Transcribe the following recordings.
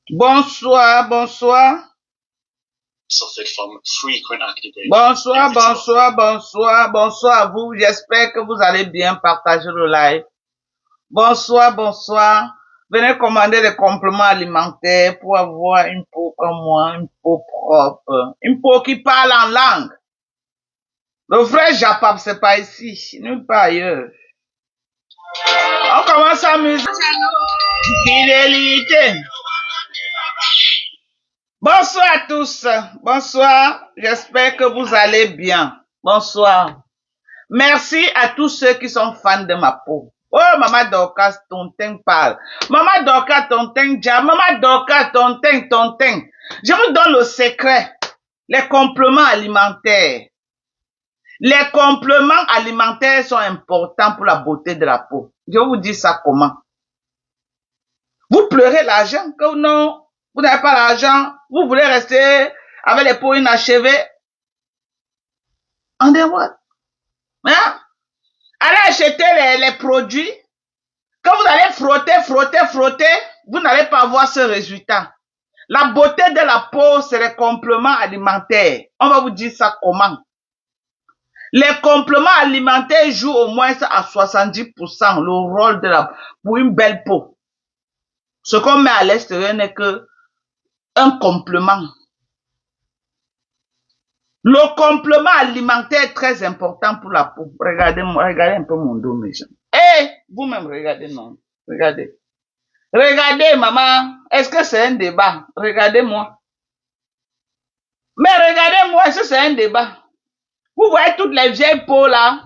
Bonsoir, bonsoir. Bonsoir, bonsoir, bonsoir, bonsoir à vous. J'espère que vous allez bien partager le live. Bonsoir, bonsoir. Venez commander des compléments alimentaires pour avoir une peau comme moi, une peau propre, une peau qui parle en langue. Le vrai Japap, c'est pas ici, nulle part ailleurs. On commence à musique. Fidélité. Bonsoir à tous. Bonsoir. J'espère que vous allez bien. Bonsoir. Merci à tous ceux qui sont fans de ma peau. Oh, Maman Dorcas, ton teint parle. Maman Dorcas, ton teint ja. Maman Dorcas, ton teint. Je vous donne le secret. Les compléments alimentaires. Les compléments alimentaires sont importants pour la beauté de la peau. Je vous dis ça comment. Vous pleurez l'argent, que non, vous n'avez pas l'argent, vous voulez rester avec les peaux inachevées. On dit what? Hein? Allez acheter les produits. Quand vous allez frotter, vous n'allez pas voir ce résultat. La beauté de la peau, c'est les compléments alimentaires. On va vous dire ça comment. Les compléments alimentaires jouent au moins à 70% le rôle de pour une belle peau. Ce qu'on met à l'extérieur n'est que un complément. Le complément alimentaire est très important pour la peau. Regardez-moi, regardez un peu mon dos, mes gens. Eh, vous-même, regardez, non. Regardez. Regardez, maman. Est-ce que c'est un débat? Regardez-moi. Mais regardez-moi, est-ce que c'est un débat? Vous voyez toutes les vieilles peaux là,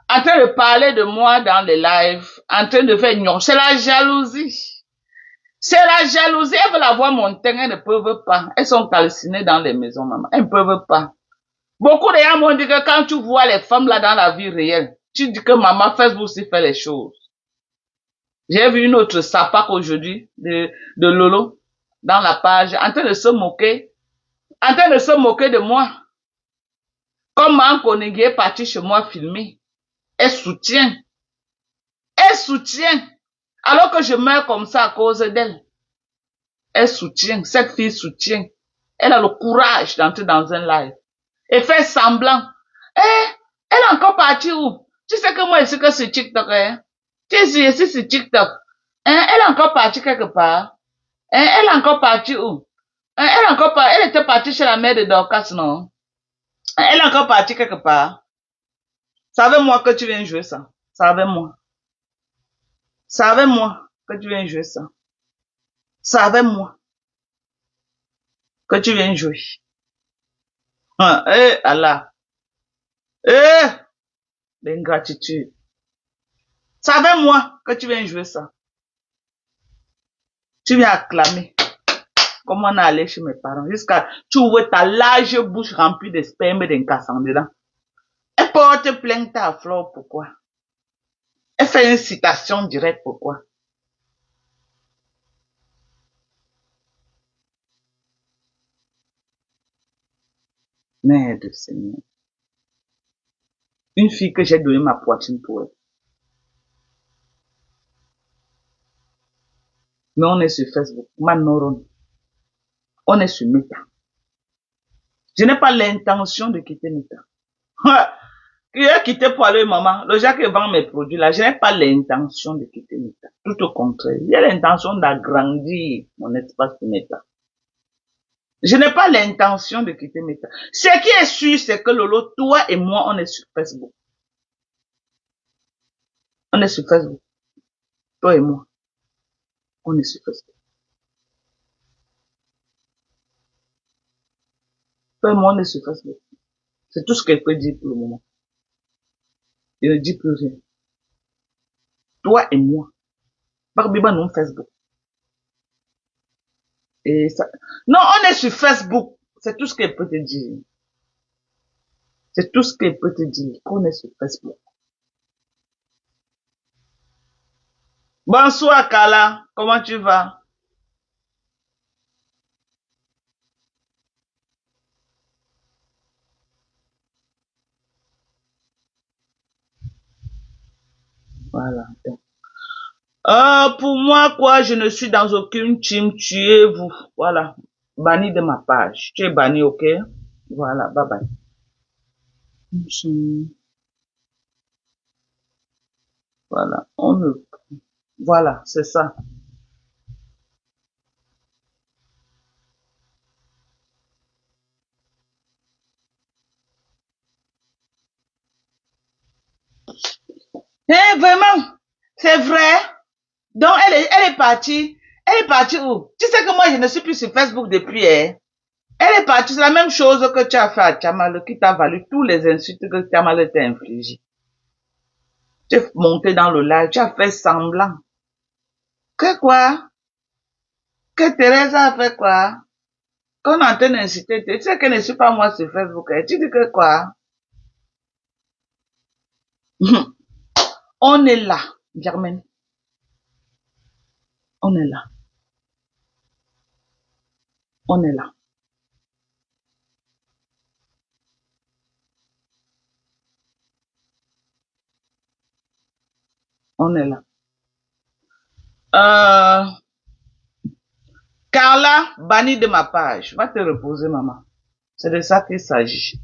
en train de parler de moi dans les lives, en train de faire non. C'est la jalousie. C'est la jalousie. Elles veulent avoir mon teint, elles ne peuvent pas. Elles sont calcinées dans les maisons, maman. Elles ne peuvent pas. Beaucoup de gens m'ont dit que quand tu vois les femmes là dans la vie réelle, tu dis que maman Facebook aussi fait les choses. J'ai vu une autre sapac aujourd'hui de Lolo dans la page en train de se moquer de moi. Comme Mme Koningui est partie chez moi filmer. Elle soutient. Alors que je meurs comme ça à cause d'elle. Elle soutient. Cette fille soutient. Elle a le courage d'entrer dans un live. Et fait semblant. Elle est encore partie où? Tu sais que moi, ici, que c'est TikTok, hein? Tu sais, ici, c'est TikTok. Elle est encore partie quelque part. Elle est encore partie où? Elle était partie chez la mère de Dorcas, non? Elle est encore partie quelque part. Savez-moi que tu viens jouer ça. Savez-moi que tu viens jouer ça. Savez-moi que tu viens jouer. Allah. L'ingratitude. Savez-moi que tu viens jouer ça. Tu viens acclamer. Comme on est allé chez mes parents. Jusqu'à, tu ouvres ta large bouche remplie de sperme et d'incassant dedans. Elle porte plainte à Flore, pourquoi? Elle fait une citation directe, pourquoi? Mère de Seigneur. Une fille que j'ai donné ma poitrine pour elle. Mais on est sur Facebook. Manoron. On est sur Meta. Je n'ai pas l'intention de quitter Meta. Qui a quitté pour aller maman. Le gars qui vend mes produits là, je n'ai pas l'intention de quitter Meta. Tout au contraire. J'ai l'intention d'agrandir mon espace de Meta. Je n'ai pas l'intention de quitter Meta. Ce qui est sûr, c'est que Lolo, toi et moi, on est sur Facebook. On est sur Facebook. Toi et moi. On est sur Facebook. Toi et moi, on est sur Facebook. C'est tout ce qu'elle peut dire pour le moment. Il ne dit plus rien. Toi et moi. Barbiba non Facebook. Et ça... Non, on est sur Facebook. C'est tout ce qu'elle peut te dire. C'est tout ce qu'elle peut te dire. Qu'on est sur Facebook. Bonsoir, Kala. Comment tu vas? Voilà. Pour moi, quoi, je ne suis dans aucune team. Tuez-vous. Voilà. Banni de ma page. Tu es banni, ok? Voilà. Bye bye. Voilà. Voilà, c'est ça. Eh, vraiment? C'est vrai? Donc, elle est partie. Elle est partie où? Tu sais que moi, je ne suis plus sur Facebook depuis, hein? Elle est partie. C'est la même chose que tu as fait à Tchamal, qui t'a valu tous les insultes que Tchamal t'a infligés. Tu es monté dans le live, tu as fait semblant. Que quoi? Que Teresa a fait quoi? Qu'on est en train d'insulter, tu sais qu'elle ne suit pas moi sur Facebook, hein? Tu dis que quoi? On est là, Germaine. On est là. On est là. On est là. Euh, Carla, banni de ma page. Va te reposer, maman. C'est de ça qu'il s'agit.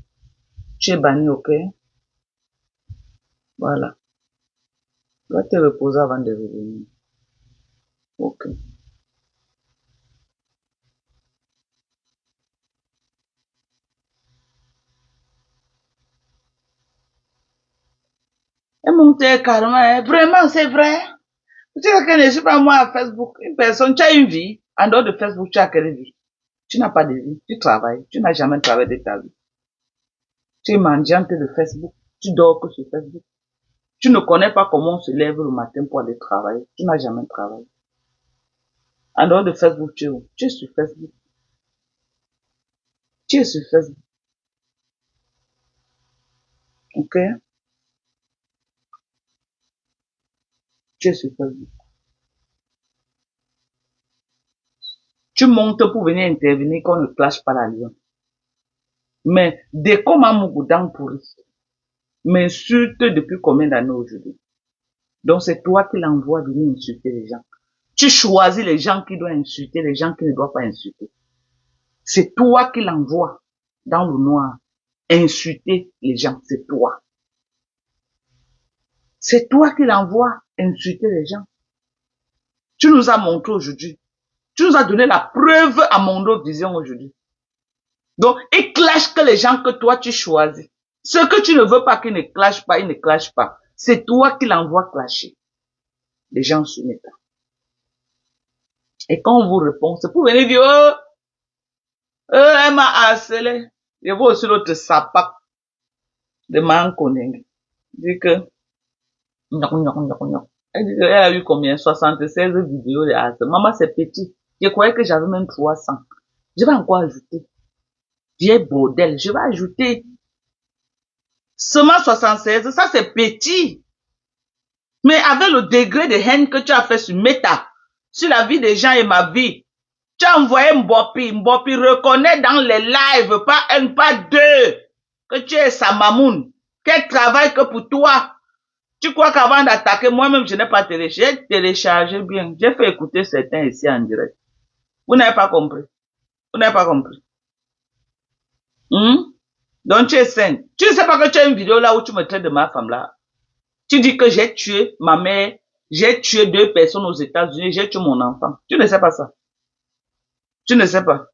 Tu es banni, ok? Voilà. Va te reposer avant de revenir. Ok. Et mon père, carrément, hein, vraiment, c'est vrai. Tu sais que je ne suis pas moi à Facebook. Une personne, tu as une vie. En dehors de Facebook, tu as quelle vie? Tu n'as pas de vie. Tu travailles. Tu n'as jamais travaillé de ta vie. Tu es mendiante de Facebook. Tu dors que sur Facebook. Tu ne connais pas comment on se lève le matin pour aller travailler. Tu n'as jamais travaillé. En dehors de Facebook, tu es où? Tu es sur Facebook. Tu es sur Facebook. Ok? Tu es sur Facebook. Tu montes pour venir intervenir qu'on ne clash pas la lion. Mais dès qu'on m'a mon pourri, m'insulte depuis combien d'années aujourd'hui? Donc c'est toi qui l'envoies venir insulter les gens. Tu choisis les gens qui doivent insulter, les gens qui ne doivent pas insulter. C'est toi qui l'envoies dans le noir. Insulter les gens, c'est toi. C'est toi qui l'envoies insulter les gens. Tu nous as montré aujourd'hui. Tu nous as donné la preuve à Mondo Vision aujourd'hui. Donc, il clash que les gens que toi tu choisis. Ce que tu ne veux pas qu'ils ne clashent pas, ils ne clashent pas. C'est toi qui l'envoies clasher. Les gens se mettent. Et quand on vous répond, c'est pour venir dire, oh, elle m'a harcelé. Je vois aussi l'autre sapac de Mankoneng. Dit que, elle a eu combien? 76 vidéos de harcèlement. Maman, c'est petit. Je croyais que j'avais même 300. Je vais encore ajouter. Vieux bordel, je vais ajouter. Seulement 76, ça c'est petit. Mais avec le degré de haine que tu as fait sur Meta, sur la vie des gens et ma vie, tu as envoyé Mbopi. Mbopi reconnaît dans les lives, pas un, pas deux, que tu es Samamoun. Qu'elle travaille que pour toi. Tu crois qu'avant d'attaquer, moi-même, je n'ai pas téléchargé. J'ai téléchargé bien. J'ai fait écouter certains ici en direct. Vous n'avez pas compris. Vous n'avez pas compris. Donc tu es saine. Tu ne sais pas que tu as une vidéo là où tu me traites de ma femme là. Tu dis que j'ai tué ma mère, j'ai tué 2 personnes aux États-Unis, j'ai tué mon enfant. Tu ne sais pas ça. Tu ne sais pas.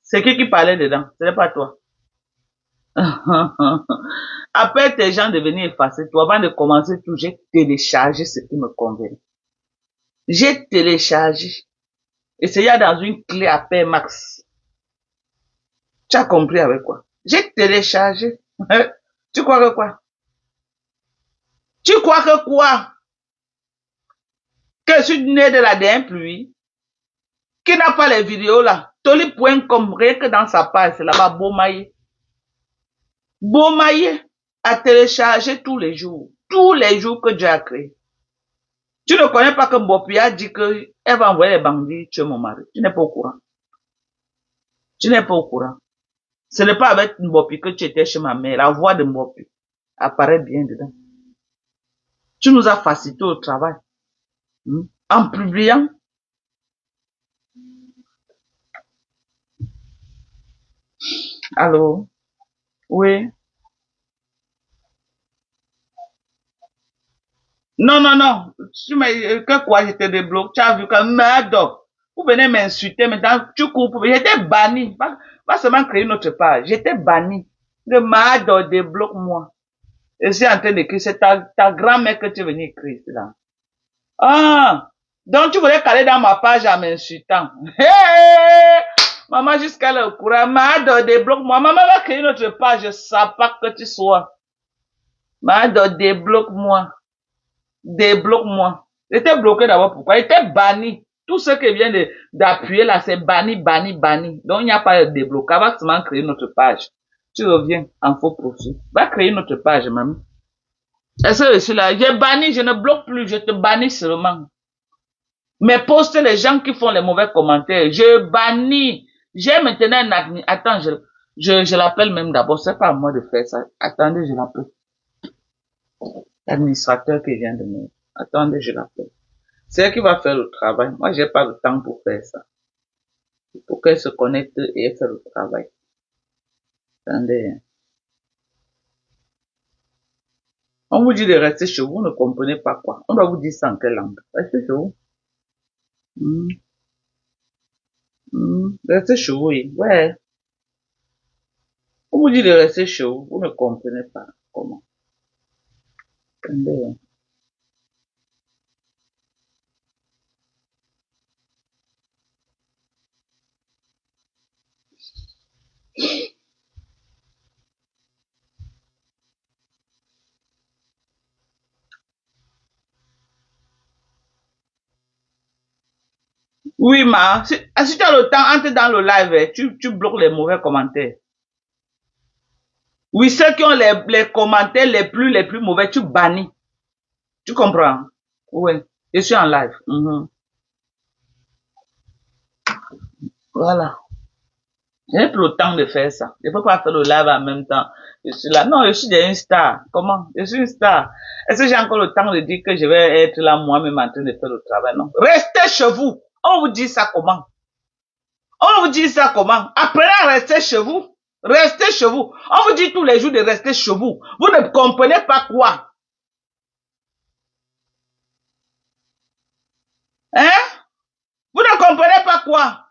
C'est qui parlait dedans? Ce n'est pas toi. Après tes gens de venir effacer toi, avant de commencer tout, j'ai téléchargé ce qui me convient. J'ai téléchargé. Et c'est dans une clé à paix max. Tu as compris avec quoi? J'ai téléchargé. Tu crois que quoi? Tu crois que quoi? Que je suis né de la dernière pluie? Qui n'a pas les vidéos là? Toli.com, rien que dans sa page, c'est là-bas, Beaumaillé. Beaumaillé a téléchargé tous les jours. Tous les jours que Dieu a créé. Tu ne connais pas que Mbopi a dit qu'elle va envoyer les bandits tuer mon mari. Tu n'es pas au courant. Tu n'es pas au courant. Ce n'est pas avec Mbopi que tu étais chez ma mère. La voix de Mbopi apparaît bien dedans. Tu nous as facilité au travail. En publiant. Allô? Oui. Non, non, non. Que quoi, je te débloque. Tu as vu que merde. Vous venez m'insulter maintenant. Tu coupes. J'étais banni. Pas seulement créer notre page. J'étais banni. Le merde, débloque-moi. Je suis en train d'écrire. C'est ta grand-mère que tu es venu écrire là. Ah. Donc tu voulais caler dans ma page en m'insultant. Hey! Maman, jusqu'à le courant. Merde, débloque-moi. Maman va créer notre page. Je sais pas que tu sois. Merde, débloque-moi. Débloque-moi. J'étais bloqué d'abord. Pourquoi? J'étais banni. Tout ce qui vient d'appuyer là, c'est banni, banni, banni. Donc, il n'y a pas de déblocage. Va seulement créer notre page. Tu reviens en faux profil. Va créer notre page, maman. Est-ce que je suis là? J'ai banni, je ne bloque plus, je te bannis seulement. Mais poste les gens qui font les mauvais commentaires. Je bannis. J'ai maintenant un admin. Attends, je l'appelle même d'abord. C'est pas à moi de faire ça. Attendez, je l'appelle. L'administrateur qui vient de me. Attendez, je l'appelle. C'est elle qui va faire le travail. Moi, j'ai pas le temps pour faire ça. Il faut qu'elle se connecte et elle fait le travail. Attendez. On vous dit de rester chez vous, vous ne comprenez pas quoi. On doit vous dire ça en quelle langue. Restez chez vous. Restez chez vous, oui. Ouais. On vous dit de rester chez vous, vous ne comprenez pas comment. Attendez. Oui, si tu as le temps, entre dans le live, tu bloques les mauvais commentaires. Oui, ceux qui ont les commentaires les plus mauvais, tu bannis. Tu comprends? Oui, je suis en live. Voilà. Je n'ai plus le temps de faire ça. Je ne peux pas faire le live en même temps. Je suis là. Non, je suis déjà une star. Comment? Je suis une star. Est-ce que j'ai encore le temps de dire que je vais être là moi-même en train de faire le travail? Non. Restez chez vous. On vous dit ça comment? On vous dit ça comment? Apprenez à rester chez vous. Restez chez vous. On vous dit tous les jours de rester chez vous. Vous ne comprenez pas quoi? Hein? Vous ne comprenez pas quoi?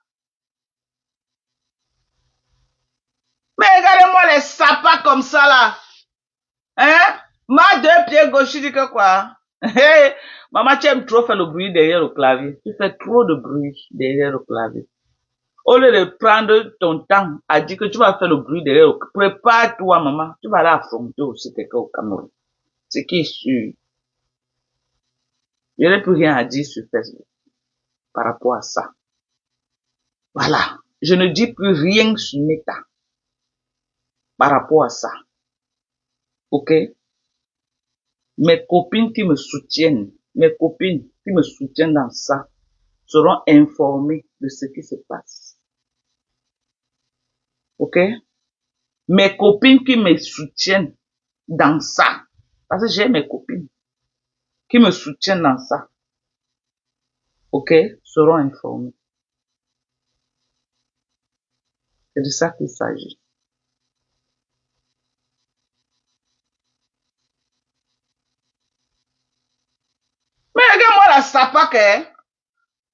Mais regardez-moi les sapins comme ça là. Hein? Ma deux pieds gauche, tu dis que quoi? Hey, maman, tu aimes trop faire le bruit derrière le clavier. Tu fais trop de bruit derrière le clavier. Au lieu de prendre ton temps à dire que tu vas faire le bruit derrière le clavier, prépare-toi, maman. Tu vas aller affronter aussi quelqu'un au Cameroun. Ce qui est sûr. Je n'ai plus rien à dire sur Facebook par rapport à ça. Voilà. Je ne dis plus rien sur Meta par rapport à ça. Ok? Mes copines qui me soutiennent, mes copines qui me soutiennent dans ça, seront informées de ce qui se passe. Ok? Mes copines qui me soutiennent dans ça, parce que j'ai mes copines qui me soutiennent dans ça, ok, seront informées. C'est de ça qu'il s'agit. Mais regarde-moi la sapaque, hein?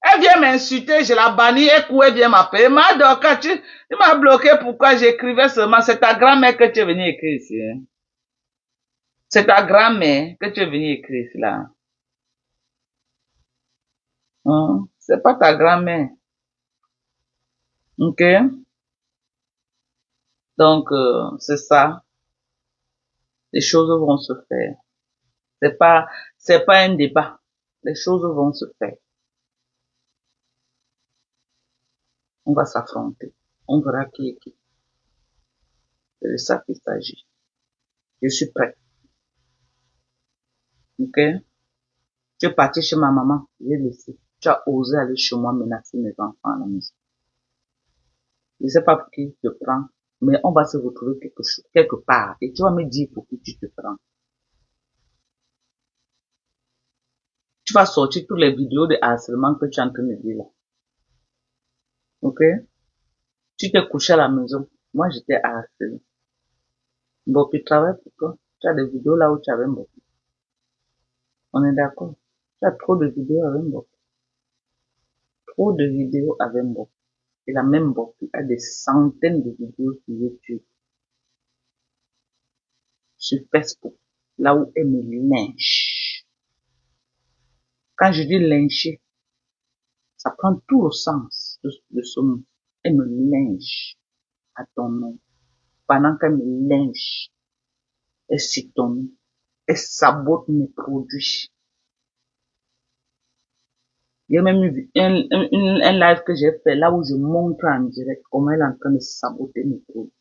Elle vient m'insulter, je la bannis, elle vient m'appeler. Quand tu m'as bloqué, pourquoi j'écrivais seulement, c'est ta grand-mère que tu es venue écrire ici, hein? C'est ta grand-mère que tu es venue écrire ici, là. Hein? C'est pas ta grand-mère. Ok? Donc, c'est ça. Les choses vont se faire. C'est pas un débat. Les choses vont se faire. On va s'affronter. On verra qui est qui. C'est de ça qu'il s'agit. Je suis prêt. Ok? Tu es parti chez ma maman, j'ai laissé. Tu as osé aller chez moi menacer mes enfants à la maison. Je ne sais pas pour qui tu te prends, mais on va se retrouver quelque part. Et tu vas me dire pour qui tu te prends. Tu vas sortir toutes les vidéos de harcèlement que tu es en train de dire là. Ok? Tu t'es couché à la maison. Moi, j'étais harcelé. Mbopi travaille pour toi. Tu as des vidéos là où tu avais Mbopi. On est d'accord? Tu as trop de vidéos avec Mbopi. Trop de vidéos avec Mbopi. Et la même Mbopi a des centaines de vidéos sur YouTube, sur Facebook, là où elle me lynche. Quand je dis lyncher, ça prend tout le sens de ce mot. Elle me lynche à ton nom. Pendant qu'elle me lynche, elle s'étonne, elle sabote mes produits. Il y a même eu un live que j'ai fait là où je montre en direct comment elle est en train de saboter mes produits.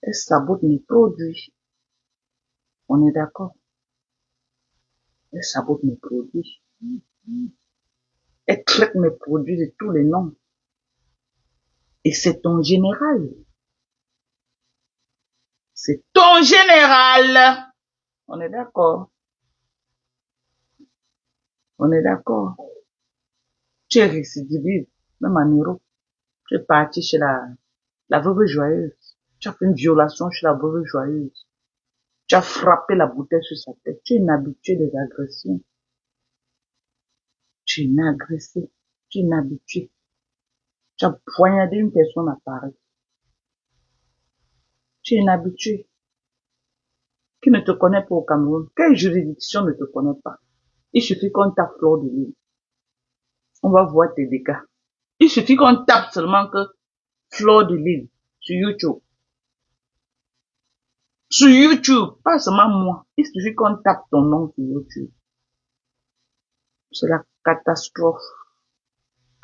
Elle sabote mes produits. On est d'accord? Elle sabote mes produits. Elle traite mes produits de tous les noms. Et c'est ton général. C'est ton général. On est d'accord? On est d'accord? Tu es récidiviste, même en Europe. Tu es parti chez la veuve joyeuse. Tu as fait une violation chez la veuve joyeuse. Tu as frappé la bouteille sur sa tête. Tu es inhabitué des agressions. Tu es inagressé. Tu es inhabitué. Tu as poignardé une personne à Paris. Tu es inhabitué. Qui ne te connaît pas au Cameroun? Quelle juridiction ne te connaît pas? Il suffit qu'on tape Fleur de Lys. On va voir tes dégâts. Il suffit qu'on tape seulement que Fleur de Lys sur YouTube. Sur YouTube, pas seulement moi. Il suffit qu'on tape ton nom sur YouTube. C'est la catastrophe.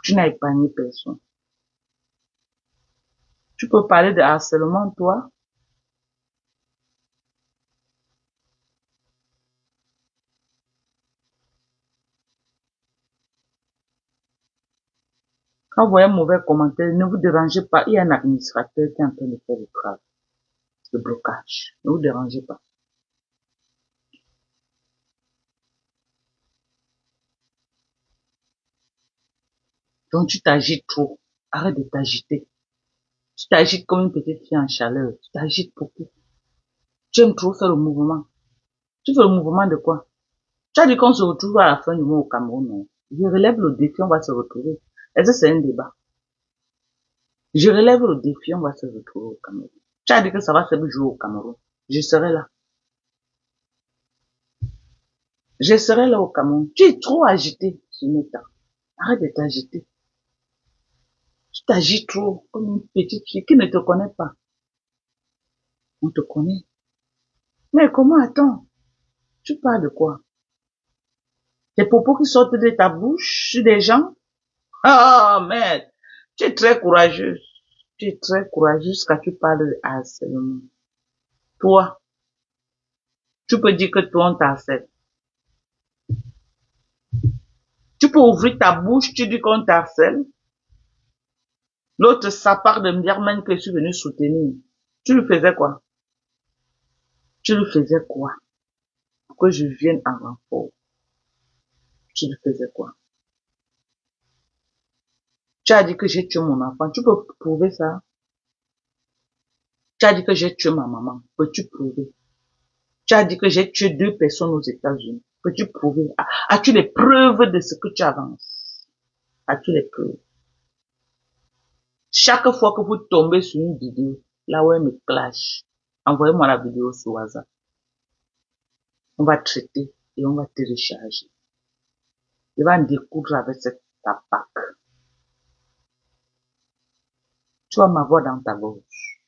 Tu n'as épargné personne. Tu peux parler de harcèlement, toi? Quand vous voyez un mauvais commentaire, ne vous dérangez pas. Il y a un administrateur qui est en train de faire le travail. Le blocage. Ne vous dérangez pas. Donc tu t'agites trop. Arrête de t'agiter. Tu t'agites comme une petite fille en chaleur. Tu t'agites beaucoup. Tu aimes trop faire le mouvement. Tu fais le mouvement de quoi? Tu as dit qu'on se retrouve à la fin du mois au Cameroun, non? Je relève le défi, on va se retrouver. Est-ce que c'est un débat? Je relève le défi, on va se retrouver au Cameroun. Tu as dit que ça va faire jour au Cameroun. Je serai là. Je serai là au Cameroun. Tu es trop agité, Sunita. Arrête de t'agiter. Tu t'agites trop comme une petite fille qui ne te connaît pas. On te connaît. Mais comment attends? Tu parles de quoi? Des propos qui sortent de ta bouche sur des gens? Ah, merde. Tu es très courageuse. Tu es très courageuse quand tu parles de harcèlement. Toi, tu peux dire que toi, on t'harcèle. Tu peux ouvrir ta bouche, tu dis qu'on t'harcèle. L'autre s'appart de me dire même que je suis venu soutenir. Tu lui faisais quoi? Tu lui faisais quoi? Pour que je vienne en renfort. Tu lui faisais quoi? Tu as dit que j'ai tué mon enfant. Tu peux prouver ça? Tu as dit que j'ai tué ma maman. Peux-tu prouver? Tu as dit que j'ai tué 2 personnes aux États-Unis. Peux-tu prouver? As-tu les preuves de ce que tu avances? As-tu les preuves? Chaque fois que vous tombez sur une vidéo, là où elle me clash, envoyez-moi la vidéo sur WhatsApp. On va traiter et on va télécharger. Je vais en découdre avec cette tabac. Tu vas m'avoir dans ta gorge.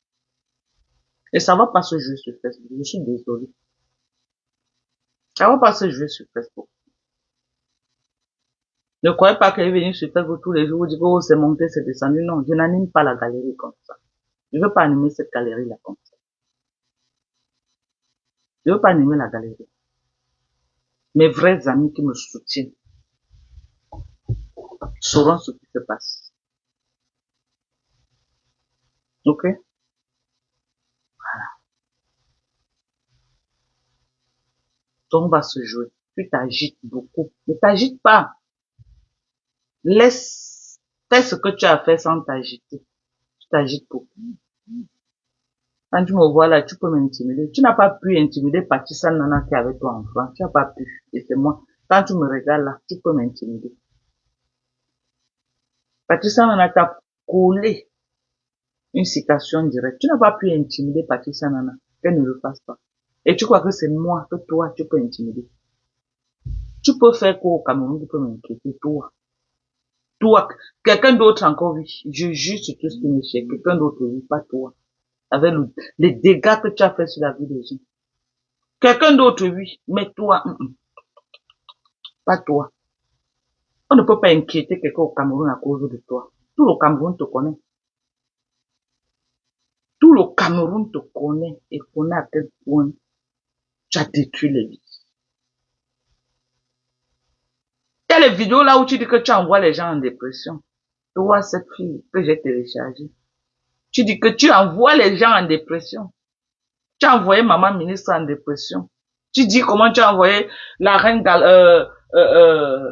Et ça va pas se jouer sur Facebook. Je suis désolé. Ça va pas se jouer sur Facebook. Ne croyez pas qu'elle est venue sur Facebook tous les jours, vous dites, oh, c'est monté, c'est descendu. Non, je n'anime pas la galerie comme ça. Je ne veux pas animer cette galerie-là comme ça. Je ne veux pas animer la galerie. Mes vrais amis qui me soutiennent sauront ce qui se passe. Ok? Donc, on va se jouer. Tu t'agites beaucoup. Ne t'agite pas. Laisse, fais ce que tu as fait sans t'agiter. Tu t'agites beaucoup. Quand tu me vois là, tu peux m'intimider. Tu n'as pas pu intimider Patricia Nana qui est avec toi en France. Tu n'as pas pu. Et c'est moi. Quand tu me regardes là, tu peux m'intimider. Patricia Nana t'a collé une citation directe. Tu n'as pas pu intimider Patricia Nana. Qu'elle ne le fasse pas. Et tu crois que c'est moi que toi, tu peux intimider. Tu peux faire quoi au Cameroun, tu peux m'inquiéter, toi. Toi, quelqu'un d'autre encore, oui. Je juge sur tout ce qui me fait. Quelqu'un d'autre, oui, pas toi. Avec les dégâts que tu as fait sur la vie des gens. Quelqu'un d'autre, oui. Mais toi, pas toi. On ne peut pas inquiéter quelqu'un au Cameroun à cause de toi. Tout le Cameroun te connaît. Tout le Cameroun te connaît et connaît à quel point tu as détruit les vies. Il y a les vidéos là où tu dis que tu envoies les gens en dépression. Toi, cette fille que j'ai téléchargée. Tu dis que tu envoies les gens en dépression. Tu as envoyé maman ministre en dépression. Tu dis comment tu as envoyé la reine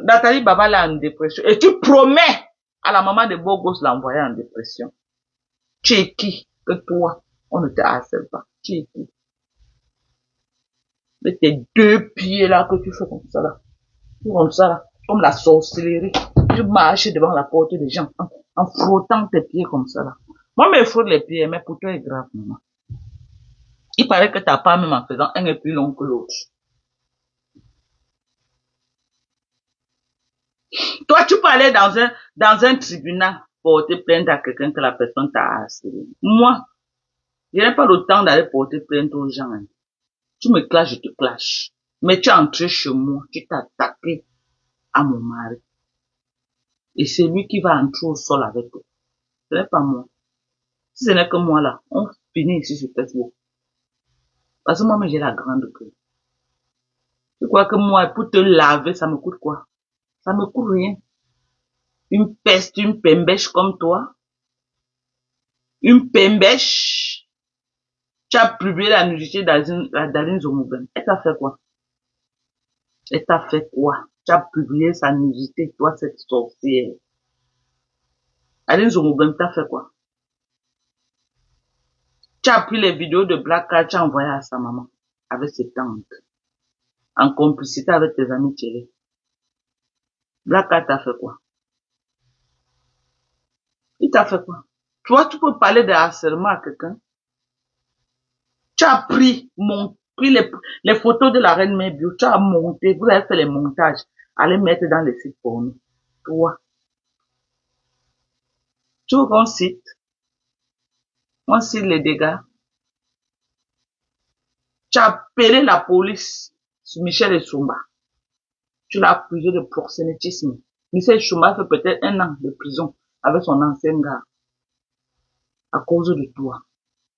Nathalie Babala en dépression. Et tu promets à la maman de Bogos l'envoyer en dépression. Tu es qui que toi, on ne te harcèle pas. Tu es qui? Mais tes deux pieds là que tu fais comme ça là. Comme ça là. Comme la sorcellerie. Tu marches devant la porte des gens en frottant tes pieds comme ça là. Moi, je me frotte les pieds, mais pour toi, c'est grave, maman. Il paraît que ta part, même en faisant un est plus long que l'autre. Toi, tu peux aller dans un tribunal porter plainte à quelqu'un que la personne t'a harcelé. Moi, je n'ai pas le temps d'aller porter plainte aux gens. Hein. Tu me clashes, je te clash. Mais tu es entré chez moi, tu t'es attaqué à mon mari. Et c'est lui qui va entrer au sol avec toi. Ce n'est pas moi. Si ce n'est que moi là, on finit ici sur Facebook. Parce que moi, j'ai la grande queue. Tu crois que moi, pour te laver, ça me coûte quoi? Ça me coûte rien. Une peste, une pembèche comme toi. Une pembèche. Tu as publié la nudité d'Aline Zomouben. Elle t'a fait quoi? Elle t'a fait quoi? Tu as publié sa nudité, toi, cette sorcière. Aline Zomouben t'a fait quoi? Tu as pris les vidéos de Black Cat, tu as envoyé à sa maman. Avec ses tantes. En complicité avec tes amis Thierry. Black Cat t'a fait quoi? Il t'a fait quoi? Toi, tu peux parler de harcèlement à quelqu'un? Tu as pris les photos de la reine Mère Bio, tu as monté, vous avez fait les montages, allez mettre dans les sites pour nous. Toi, tu veux qu'on cite les dégâts. Tu as appelé la police sur Michel Essoumba. Tu l'as accusé de proxénétisme. Michel Essoumba fait peut-être 1 an de prison avec son ancien gars à cause de toi.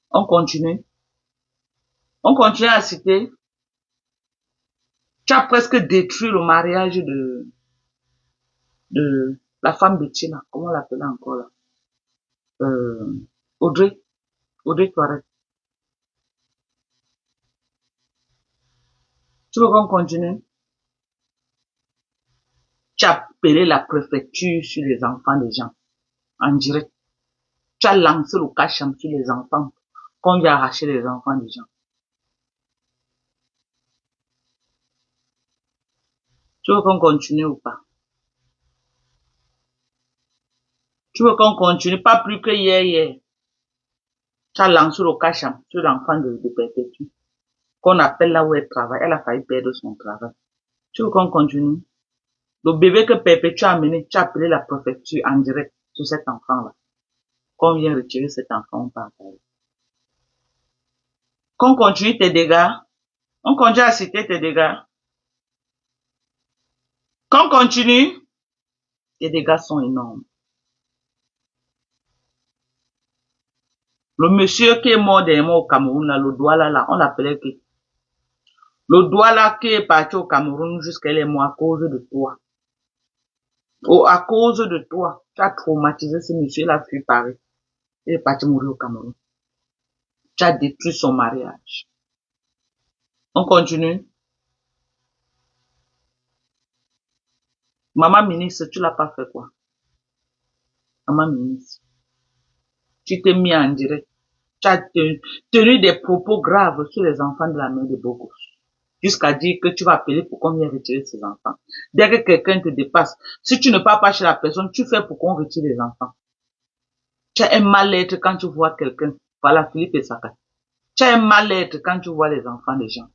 On continue. On continue à citer. Tu as presque détruit le mariage de la femme de Tina. Comment on l'appelait encore là? Audrey Tourette. Tu veux qu'on continue? Tu as appelé la préfecture sur les enfants des gens, en direct. Tu as lancé le cacham sur les enfants, qu'on vient arracher les enfants des gens. Tu veux qu'on continue ou pas? Tu veux qu'on continue? Pas plus que hier. Tu as lancé le cacham sur l'enfant de Perpétue, qu'on appelle là où elle travaille. Elle a failli perdre son travail. Tu veux qu'on continue? Le bébé que Perpétue a amené, tu as appelé la préfecture en direct sur cet enfant-là. Qu'on vient retirer cet enfant par terre. Qu'on continue tes dégâts. On continue à citer tes dégâts. Qu'on continue, tes dégâts sont énormes. Le monsieur qui est mort dernièrement au Cameroun, là, le doigt là, on l'appelait qui? Le doigt là qui est parti au Cameroun jusqu'à les mois à cause de toi. Oh, à cause de toi, tu as traumatisé ce monsieur, il a fui Paris. Il est parti mourir au Cameroun. Tu as détruit son mariage. On continue. Maman ministre, tu l'as pas fait quoi? Maman ministre, tu t'es mis en direct. Tu as tenu des propos graves sur les enfants de la mère de Bogos. Jusqu'à dire que tu vas appeler pour qu'on vienne retirer ses enfants. Dès que quelqu'un te dépasse, si tu ne pars pas chez la personne, tu fais pour qu'on retire les enfants. Tu as un mal-être quand tu vois quelqu'un. Voilà, Philippe et Saka. Tu as un mal-être quand tu vois les enfants des gens.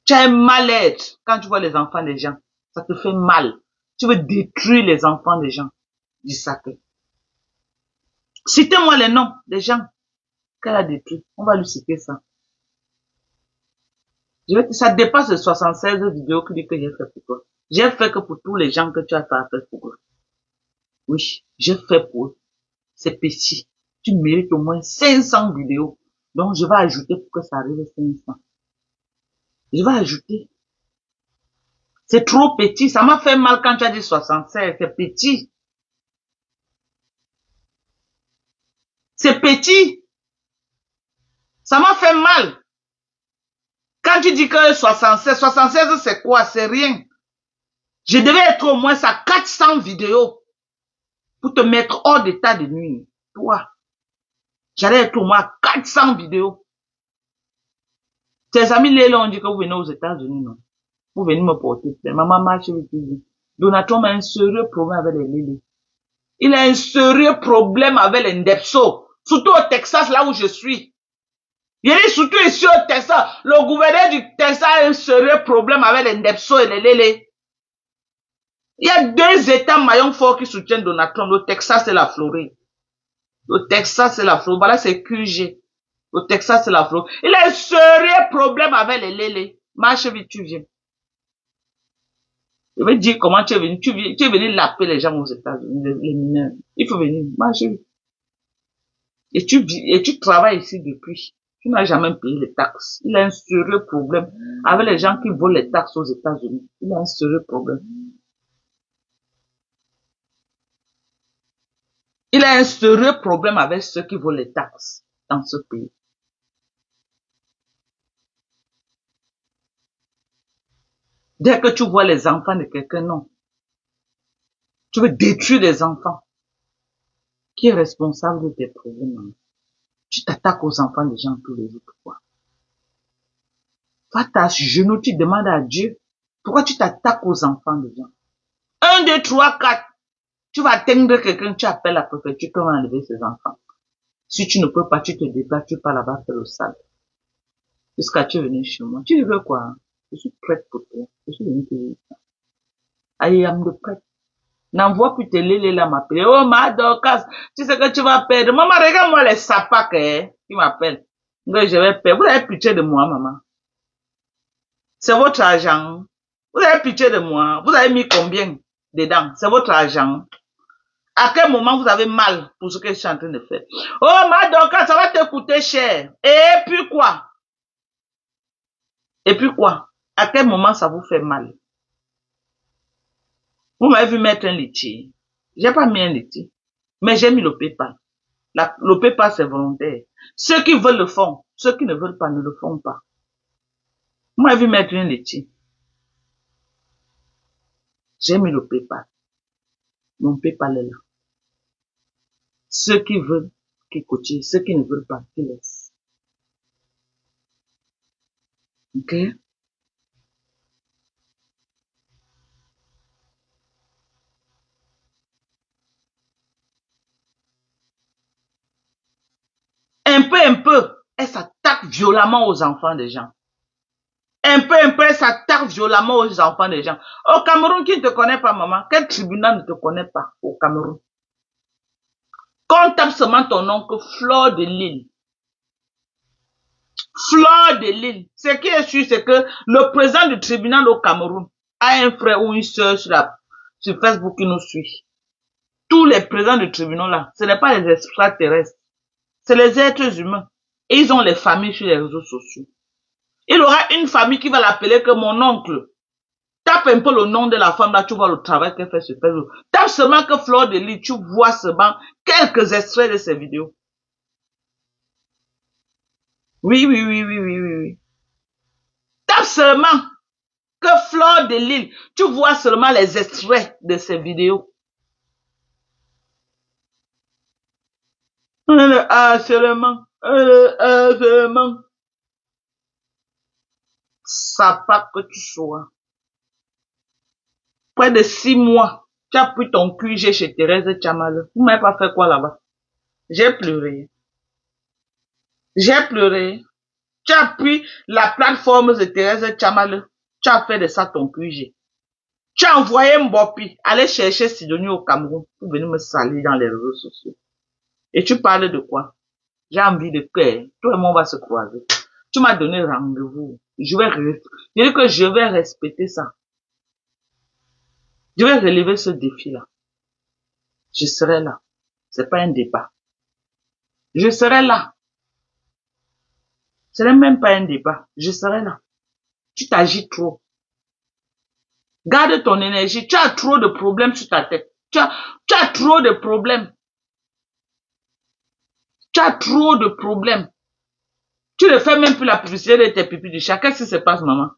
Tu as un mal-être quand tu vois les enfants des gens. Ça te fait mal. Tu veux détruire les enfants des gens. Dis Saka. Citez-moi les noms des gens qu'elle a détruits. On va lui citer ça. Ça dépasse les 76 vidéos que j'ai fait pour toi. J'ai fait que pour tous les gens que tu as fait pour eux. Oui, j'ai fait pour eux. C'est petit. Tu mérites au moins 500 vidéos. Donc, je vais ajouter pour que ça arrive à 500. Je vais ajouter. C'est trop petit. Ça m'a fait mal quand tu as dit 76. C'est petit. C'est petit. Ça m'a fait mal. Quand tu dis que 76 c'est quoi? C'est rien. Je devais être au moins à 400 vidéos pour te mettre hors d'état de nuit. Toi, j'allais être au moins à 400 vidéos. Tes amis Léla ont dit que vous venez aux États-Unis, non? Vous venez me porter. Maman marche avec lui. Donatom a un sérieux problème avec les Lélé. Il a un sérieux problème avec les Ndepso. Surtout au Texas, là où je suis. Il est surtout ici au Texas. Le gouverneur du Texas a un sérieux problème avec les Ndepso et les Lélé. Il y a deux États maillons forts qui soutiennent Donald Trump, le Texas et la Floride. Le Texas et la Floride. Voilà, c'est QG. Le Texas et la Floride. Il a un sérieux problème avec les Lélé. Marche vite, tu viens. Je vais dire comment tu es venu. Tu es venu laper les gens aux États-Unis, les mineurs. Il faut venir. Marche vite. Et tu travailles ici depuis. Tu n'as jamais payé les taxes. Il a un sérieux problème avec les gens qui volent les taxes aux États-Unis. Il a un sérieux problème. Il a un sérieux problème avec ceux qui volent les taxes dans ce pays. Dès que tu vois les enfants de quelqu'un, non. Tu veux détruire les enfants. Qui est responsable de tes problèmes? Tu t'attaques aux enfants des gens tous les jours. Pourquoi? Va à genoux, tu demandes à Dieu. Pourquoi tu t'attaques aux enfants des gens? 1, 2, 3, 4. Tu vas atteindre quelqu'un, tu appelles la préfecture, tu vas enlever ses enfants. Si tu ne peux pas, tu te déplaces, tu pars là-bas faire le sale. Jusqu'à tu es venu chez moi. Tu veux quoi? Je suis prête pour toi. Je suis venue te dire ça. Allez, âme de prête. N'envoie plus tes lélés là m'appeler. Oh, ma Dorcas, tu sais que tu vas perdre. Maman, regarde-moi les sapacs, qui m'appellent. Donc, je vais perdre. Vous avez pitié de moi, maman. C'est votre argent. Vous avez pitié de moi. Vous avez mis combien dedans? C'est votre argent. À quel moment vous avez mal pour ce que je suis en train de faire? Oh, ma Dorcas, ça va te coûter cher. Et puis quoi? Et puis quoi? À quel moment ça vous fait mal? Vous m'avez vu mettre un litchi. J'ai pas mis un litchi. Mais j'ai mis le PayPal. Le PayPal, c'est volontaire. Ceux qui veulent le font. Ceux qui ne veulent pas ne le font pas. Vous m'avez vu mettre un litchi. J'ai mis le PayPal. Mon PayPal est là. Ceux qui veulent, qui cotisent. Ceux qui ne veulent pas, qui laissent. Ok? Un peu, elle s'attaque violemment aux enfants des gens. Un peu, elle s'attaque violemment aux enfants des gens. Au Cameroun, qui ne te connaît pas, maman? Quel tribunal ne te connaît pas au Cameroun? Quand on tape seulement ton nom que Fleur de Lille. Fleur de Lille. Ce qui est sûr, c'est que le président du tribunal au Cameroun a un frère ou une soeur sur Facebook qui nous suit. Tous les présidents du tribunal là, ce n'est pas les extraterrestres. C'est les êtres humains. Et ils ont les familles sur les réseaux sociaux. Il aura une famille qui va l'appeler que mon oncle. Tape un peu le nom de la femme là, tu vois le travail qu'elle fait sur Facebook. Tape seulement que Fleur de Lys, tu vois seulement quelques extraits de ses vidéos. Oui, oui, oui, oui, oui, oui, oui. Tape seulement que Fleur de Lys, tu vois seulement les extraits de ses vidéos. Le harcèlement, ça pas que tu sois. Près de 6 mois, tu as pris ton QG chez Thérèse Tchamal. Vous m'avez pas fait quoi là-bas? J'ai pleuré. J'ai pleuré. Tu as pris la plateforme de Thérèse Tchamal. Tu as fait de ça ton QG. Tu as envoyé Mbopi aller chercher Sidonie au Cameroun pour venir me salir dans les réseaux sociaux. Et tu parles de quoi? J'ai envie de cœur. Tout le monde va se croiser. Tu m'as donné rendez-vous. Je dis que je vais respecter ça. Je vais relever ce défi-là. Je serai là. C'est pas un débat. Je serai là. Ce n'est même pas un débat. Je serai là. Tu t'agis trop. Garde ton énergie. Tu as trop de problèmes sur ta tête. Tu as trop de problèmes. Tu as trop de problèmes. Tu ne fais même plus la publicité de tes pipis du chat. Qu'est-ce qui se passe, maman?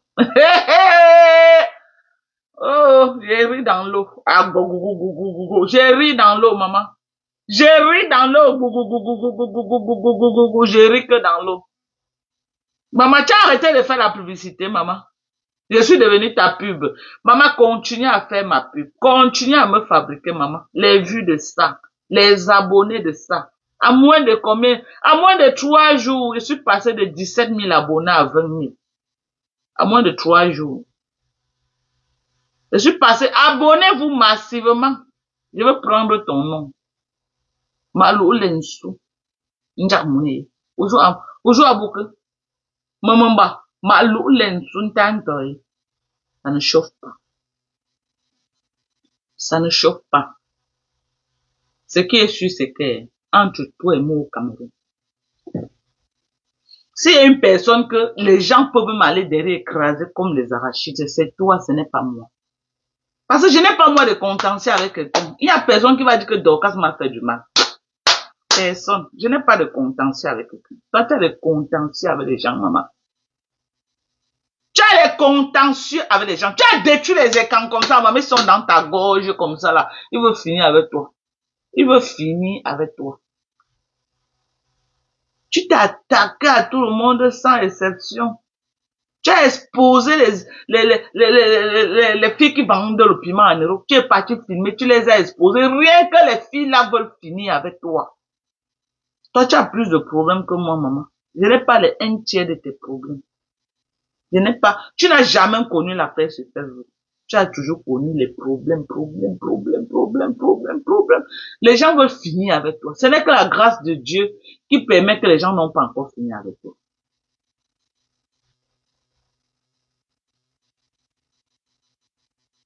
Oh, j'ai ri dans l'eau. Ah, go, go, go, go, go, go, go. J'ai ri dans l'eau, maman. J'ai ri dans l'eau. Go, go, go, go, go, go, go, go, go, go, go, go, go. J'ai ri que dans l'eau. Maman, tu as arrêté de faire la publicité, maman. Je suis devenue ta pub. Maman, continue à faire ma pub. Continue à me fabriquer, maman. Les vues de ça. Les abonnés de ça. À moins de combien? À moins de 3 jours, je suis passé de 17 000 abonnés à 20 000. À moins de 3 jours. Je suis passé, abonnez-vous massivement. Je vais prendre ton nom. Malou Lensou. Njamouye. Ojo abouke. Mamamba. Malou Lensou ntantoy. Ça ne chauffe pas. Ça ne chauffe pas. Ce qui est sûr, c'est que, entre toi et moi au Cameroun, s'il y a une personne que les gens peuvent m'aller derrière écraser comme les arachides, c'est toi, ce n'est pas moi. Parce que je n'ai pas moi de contentieux avec quelqu'un. Il y a personne qui va dire que Dorcas m'a fait du mal. Personne. Je n'ai pas de contentieux avec quelqu'un. Toi, tu as des contentieux avec les gens, maman. Tu as des contentieux avec les gens. Tu as détruit les écrans comme ça, maman, ils sont dans ta gorge comme ça, là. Ils veulent finir avec toi. Ils veulent finir avec toi. Tu t'es attaqué à tout le monde sans exception. Tu as exposé les filles qui vendent le piment en Europe. Tu es parti filmer, tu les as exposées. Rien que les filles là veulent finir avec toi. Toi, tu as plus de problèmes que moi, maman. Je n'ai pas les 1/3 de tes problèmes. Je n'ai pas, tu n'as jamais connu la paix sur Facebook. Tu as toujours connu les problèmes. Les gens veulent finir avec toi. Ce n'est que la grâce de Dieu qui permet que les gens n'ont pas encore fini avec toi.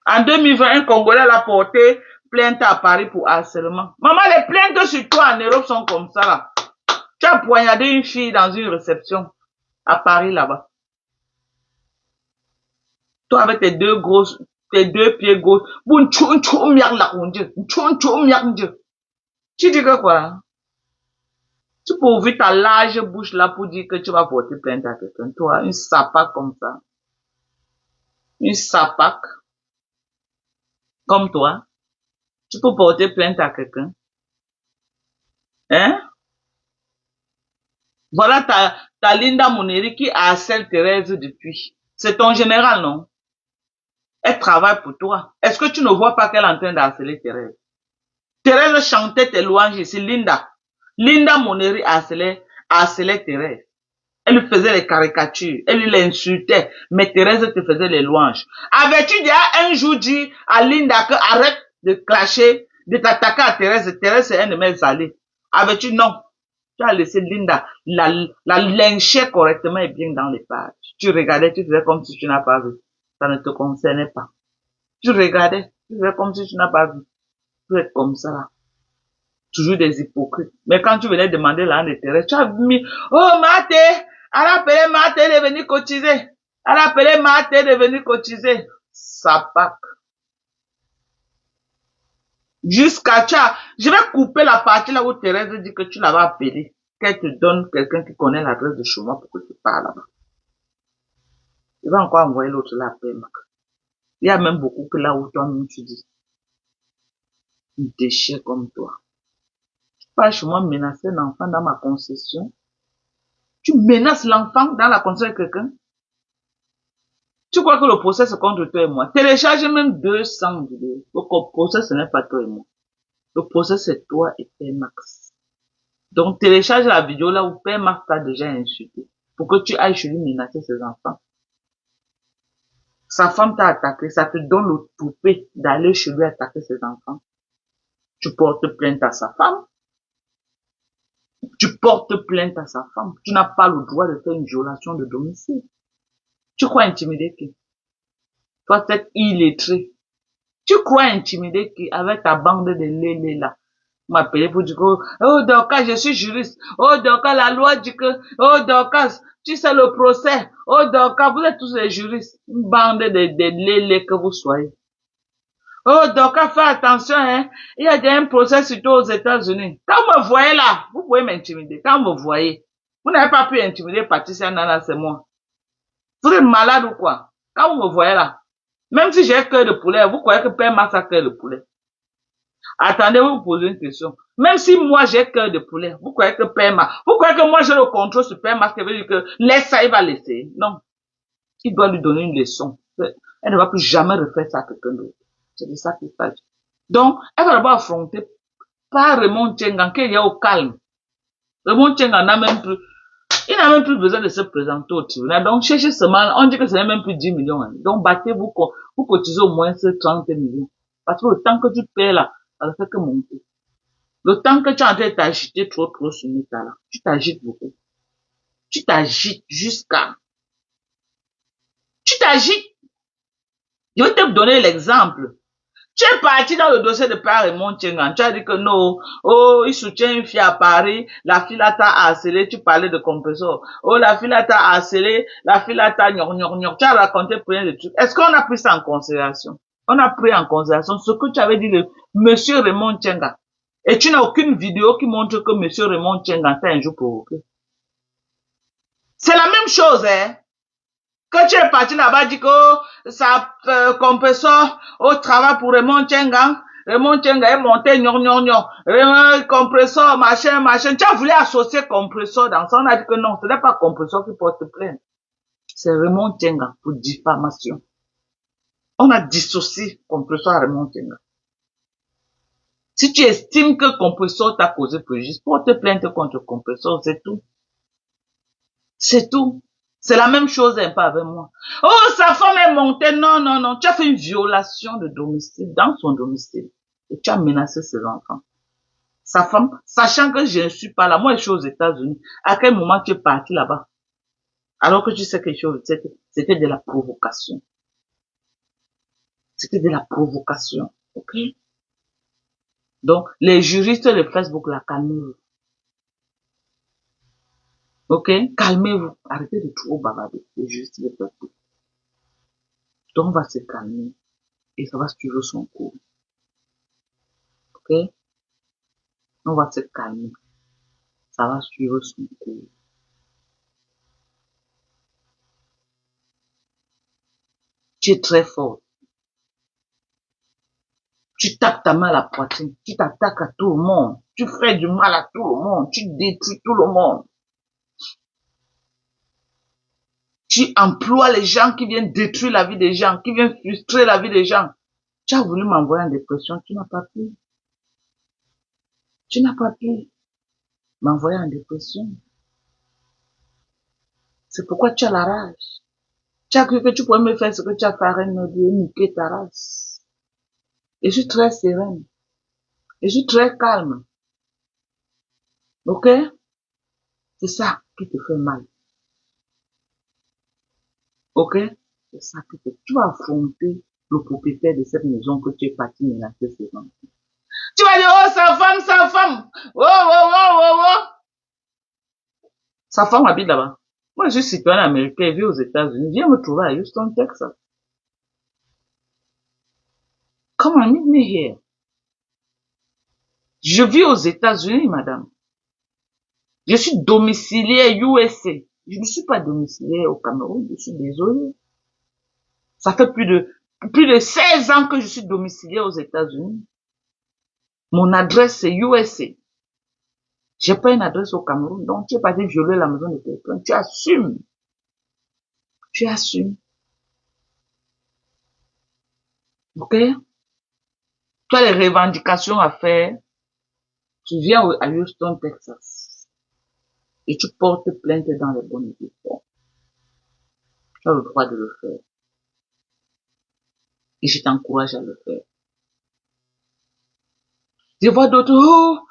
En 2020, un Congolais l'a porté plainte à Paris pour harcèlement. Maman, les plaintes sur toi en Europe sont comme ça, là. Tu as poignardé une fille dans une réception à Paris, là-bas. Toi, avec tes deux pieds gauches. Tu dis que quoi? Tu peux ouvrir ta large bouche là pour dire que tu vas porter plainte à quelqu'un. Toi, une sapaque comme ça. Une sapaque comme toi. Tu peux porter plainte à quelqu'un. Hein? Voilà ta Linda Moneri qui harcèle Thérèse depuis. C'est ton général, non? Elle travaille pour toi. Est-ce que tu ne vois pas qu'elle est en train d'harceler Thérèse? Thérèse chantait tes louanges ici, Linda. Linda Moneri harcelait Thérèse. Elle lui faisait les caricatures, elle lui l'insultait, mais Thérèse te faisait les louanges. Avais-tu déjà un jour dit à Linda que arrête de clasher, de t'attaquer à Thérèse? Thérèse c'est un de mes alliés. Avais-tu non? Tu as laissé Linda la lyncher correctement et bien dans les pages. Tu regardais, tu faisais comme si tu n'as pas vu. Ça ne te concernait pas. Tu regardais, tu faisais comme si tu n'as pas vu. Tu es comme ça là. Toujours des hypocrites. Mais quand tu venais demander l'âne de Thérèse, tu as mis, oh Maté, Elle a appelé Marthe, elle est venue cotiser. Elle a appelé Marthe, elle est venue cotiser. Ça pack. Jusqu'à ça, je vais couper la partie là où Thérèse dit que tu l'avais appelé. Qu'elle te donne quelqu'un qui connaît l'adresse de chez moi pour que tu parles là-bas. Je vais encore envoyer l'autre là après, Mac. Il y a même beaucoup que là où toi-même tu dis. Un déchet comme toi. Tu parles chez moi menacer l'enfant dans ma concession. Tu menaces l'enfant dans la concession de quelqu'un. Tu crois que le procès c'est contre toi et moi. Télécharge même 200 vidéos. Donc le procès ce n'est pas toi et moi. Le procès c'est toi et Père Max. Donc télécharge la vidéo là où Père Max t'a déjà insulté. Pour que tu ailles chez lui menacer ses enfants. Sa femme t'a attaqué, ça te donne le toupet d'aller chez lui attaquer ses enfants. Tu portes plainte à sa femme. Tu portes plainte à sa femme. Tu n'as pas le droit de faire une violation de domicile. Tu crois intimider qui? Toi, t'es illettré. Tu crois intimider qui avec ta bande de lélé là? M'appeler pour dire que, oh Dorcas, je suis juriste. Oh Dorcas, la loi dit que, oh Dorcas, tu sais le procès. Oh Dorcas, vous êtes tous les juristes. Une bande de lélé que vous soyez. Oh Dorcas, fais attention, hein. Il y a déjà un procès surtout aux États-Unis. Quand vous me voyez là, vous pouvez m'intimider. Quand vous me voyez, vous n'avez pas pu intimider Patricia Nana, c'est moi. Vous êtes malade ou quoi? Quand vous me voyez là, même si j'ai cœur de poulet, vous croyez que Père Max a cœur de poulet? Attendez, vous posez une question. Même si moi j'ai cœur de poulet, vous croyez que Père Max, vous croyez que moi j'ai le contrôle sur Père Max qui veut dire que laisse ça, il va laisser? Non. Il doit lui donner une leçon. Elle ne va plus jamais refaire ça à quelqu'un d'autre. C'est de ça qu'il s'agit. Donc, elle va d'abord affronter par Raymond Tchengan qui est au calme. Raymond Tchengan n'a même plus, il n'a même plus besoin de se présenter au tribunal. Donc, cherchez seulement, on dit que ce n'est même plus 10 millions. Hein. Donc, battez-vous, vous cotisez au moins ces 30 millions. Parce que le temps que tu paies là, ça ne fait que monter. Le temps que tu es en train de t'agiter trop sur l'état là, tu t'agites beaucoup. Tu t'agites jusqu'à, tu t'agites. Je vais te donner l'exemple. Tu es parti dans le dossier de Père Raymond Tchengan. Tu as dit que non, oh, il soutient une fille à Paris, la fille là t'a harcelé, tu parlais de compresseur. Oh, la fille là t'a harcelé, la fille là t'a gnon. Tu as raconté plein de trucs. Est-ce qu'on a pris ça en considération? On a pris en considération ce que tu avais dit de Monsieur Raymond Tchengan. Et tu n'as aucune vidéo qui montre que Monsieur Raymond Tchengan t'a un jour provoqué. C'est la même chose, hein. Quand tu es parti là-bas, dit que ça compresseur au travail pour Raymond Tchengan. Raymond Tchengan est monté compresseur, machin. Tu as voulu associer compresseur dans ça. On a dit que non, ce n'est pas compresseur qui porte plainte. C'est Raymond Tchengan pour diffamation. On a dissocié compresseur à Raymond Tchengan. Si tu estimes que compresseur t'a causé préjudice, porte plainte contre compresseur, c'est tout. C'est tout. C'est la même chose un peu avec moi. Oh, sa femme est montée. Non. Tu as fait une violation de domicile dans son domicile. Et tu as menacé ses enfants. Sa femme, sachant que je ne suis pas là, moi je suis aux États-Unis. À quel moment tu es parti là-bas? Alors que tu sais quelque chose, c'était de la provocation. C'était de la provocation. Ok? Donc, les juristes de Facebook, là, calmez-vous. Ok? Calmez-vous. Arrêtez de trop bavarder. Les juristes de Facebook. Donc, on va se calmer. Et ça va suivre son cours. Ok? On va se calmer. Ça va suivre son cours. Tu es très fort. Tu tapes ta main à la poitrine. Tu t'attaques à tout le monde. Tu fais du mal à tout le monde. Tu détruis tout le monde. Tu emploies les gens qui viennent détruire la vie des gens, qui viennent frustrer la vie des gens. Tu as voulu m'envoyer en dépression. Tu n'as pas pu. Tu n'as pas pu m'envoyer en dépression. C'est pourquoi tu as la rage. Tu as cru que tu pouvais me faire ce que tu as fait à Reine Dieu, niquer ta race. Et je suis très sereine. Et je suis très calme. Ok? C'est ça qui te fait mal. Ok? C'est ça qui te... Tu vas affronter le propriétaire de cette maison que tu es parti menacer ses enfants. Tu vas dire, oh, sa femme. Oh. Sa femme habite là-bas. Moi, je suis citoyen américain, je vis aux États-Unis. Viens me trouver à Houston, Texas. Come on, meet me here. Je vis aux États-Unis, madame. Je suis domicilié USA. Je ne suis pas domicilié au Cameroun, je suis désolé. Ça fait plus de 16 ans que je suis domicilié aux États-Unis. Mon adresse, c'est USA. J'ai pas une adresse au Cameroun, donc tu es pas violer la maison de quelqu'un. Tu assumes. Tu assumes. Ok? Tu as les revendications à faire. Tu viens à Houston, Texas. Et tu portes plainte dans les bonnes conditions. Tu as le droit de le faire. Et je t'encourage à le faire. Je vois d'autres,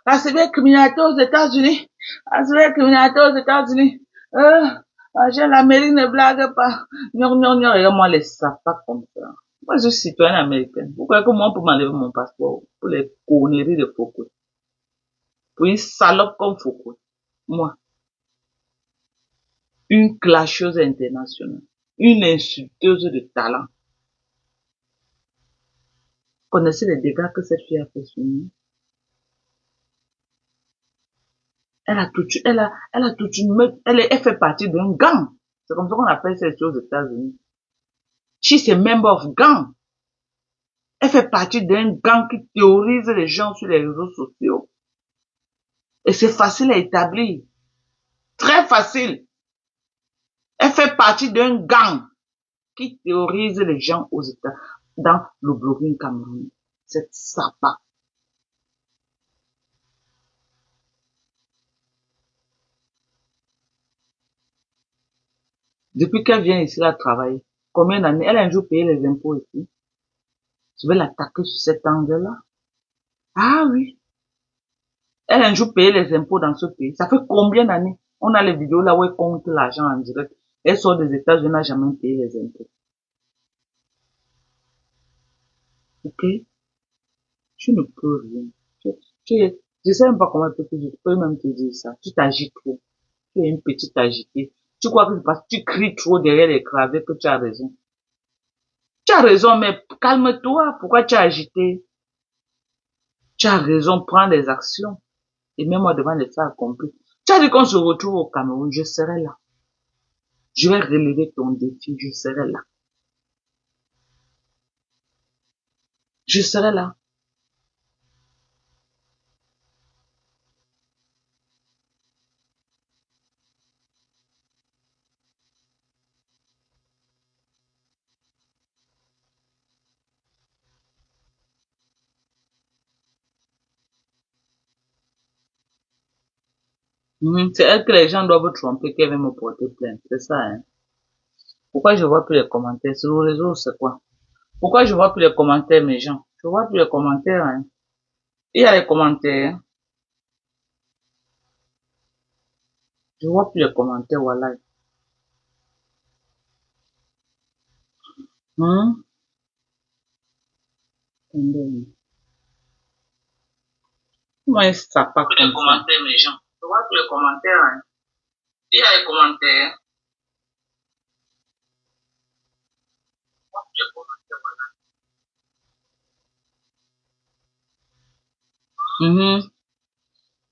la sévère criminalité aux États-Unis. La sévère criminalité aux États-Unis. L'Amérique ne blague pas. Regarde-moi les sapas comme ça. Moi, je suis citoyen américain. Pourquoi que moi, pour m'enlever mon passeport? Pour les conneries de Foucault. Pour une salope comme Foucault. Moi, une clasheuse internationale. Une insulteuse de talent. Connaissez les dégâts que cette fille a fait sur nous? Elle fait partie d'un gang. C'est comme ça qu'on appelle ces choses aux États-Unis. She's a member of gang. Elle fait partie d'un gang qui théorise les gens sur les réseaux sociaux. Et c'est facile à établir. Très facile. Elle fait partie d'un gang qui théorise les gens aux États, dans le blogging camerounais. Cette sapa. Depuis qu'elle vient ici, là, travailler, combien d'années, elle a un jour payé les impôts ici. Je vais l'attaquer sur cet angle-là. Ah oui. Elle a un jour payé les impôts dans ce pays. Ça fait combien d'années? On a les vidéos là où elle compte l'argent en direct. Elle sort des États-Unis, n'a jamais payé les impôts. Ok? Tu ne peux rien. Je sais même pas comment je peux même te dire ça. Tu t'agites trop. Tu es une petite agitée. Tu crois que c'est parce que tu cries trop derrière les cravats que tu as raison. Tu as raison, mais calme-toi. Pourquoi tu es agité? Tu as raison, prends des actions. Et mets-moi devant les faits accomplis. Tu as dit qu'on se retrouve au Cameroun, je serai là. Je vais relever ton défi, je serai là. Je serai là. C'est elle que les gens doivent tromper qu'elle va me porter plainte. C'est ça, hein. Pourquoi je vois plus les commentaires? Sur le réseau, c'est quoi? Pourquoi je vois plus les commentaires, mes gens? Je vois plus les commentaires, hein. Il y a les commentaires. Je vois plus les commentaires, voilà. Hum? Comment ça pas comme ça? Les commentaires, mes gens. Je vois plus les commentaires, hein. Il y a les commentaires. Je vois plus les commentaires, voilà.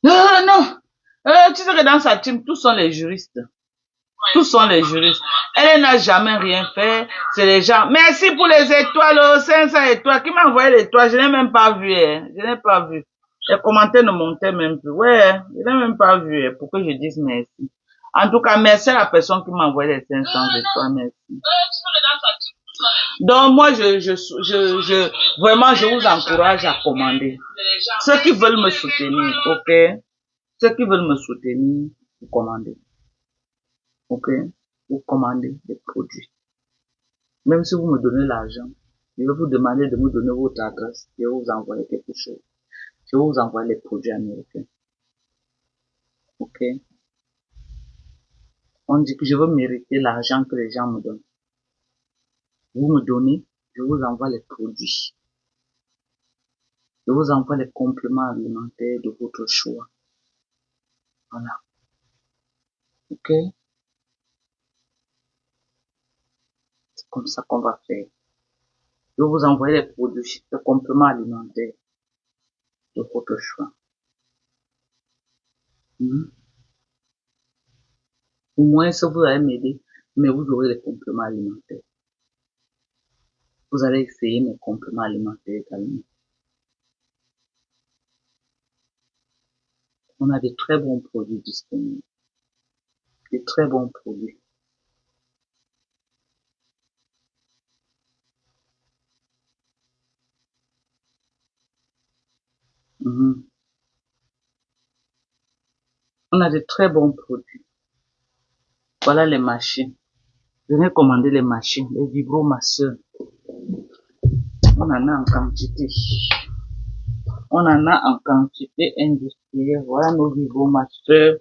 Non, non. Tu sais que dans sa team, tous sont les juristes. Tous sont les juristes. Elle n'a jamais rien fait. C'est les gens. Merci pour les étoiles, 500 étoiles. Qui m'a envoyé l'étoile? Je n'ai même pas vu. Hein. Je n'ai pas vu. Les commentaires ne montaient même plus. Ouais, je n'ai même pas vu. Pour que je dise merci. En tout cas, merci à la personne qui m'a envoyé les 500 étoiles. Merci. Donc, moi, vraiment, je vous encourage à commander. Ceux qui veulent me soutenir, ok? Ceux qui veulent me soutenir, vous commandez. Ok? Vous commandez des produits. Même si vous me donnez l'argent, je vais vous demander de me donner votre adresse. Je vais vous envoyer quelque chose. Je vais vous envoyer les produits américains. Ok? On dit que je veux mériter l'argent que les gens me donnent. Vous me donnez, je vous envoie les produits. Je vous envoie les compléments alimentaires de votre choix. Voilà. Ok? C'est comme ça qu'on va faire. Je vais vous envoyer les produits, les compléments alimentaires de votre choix. Mhm. Au moins, ça vous allez m'aider, mais vous aurez les compléments alimentaires. Vous allez essayer mes compléments alimentaires également. On a de très bons produits disponibles. De très bons produits. Mhm. On a de très bons produits. Voilà les machines. Venez commander les machines, les vibromasseurs. On en a en quantité. On en a en quantité industrielle. Voilà nos vibromasseurs.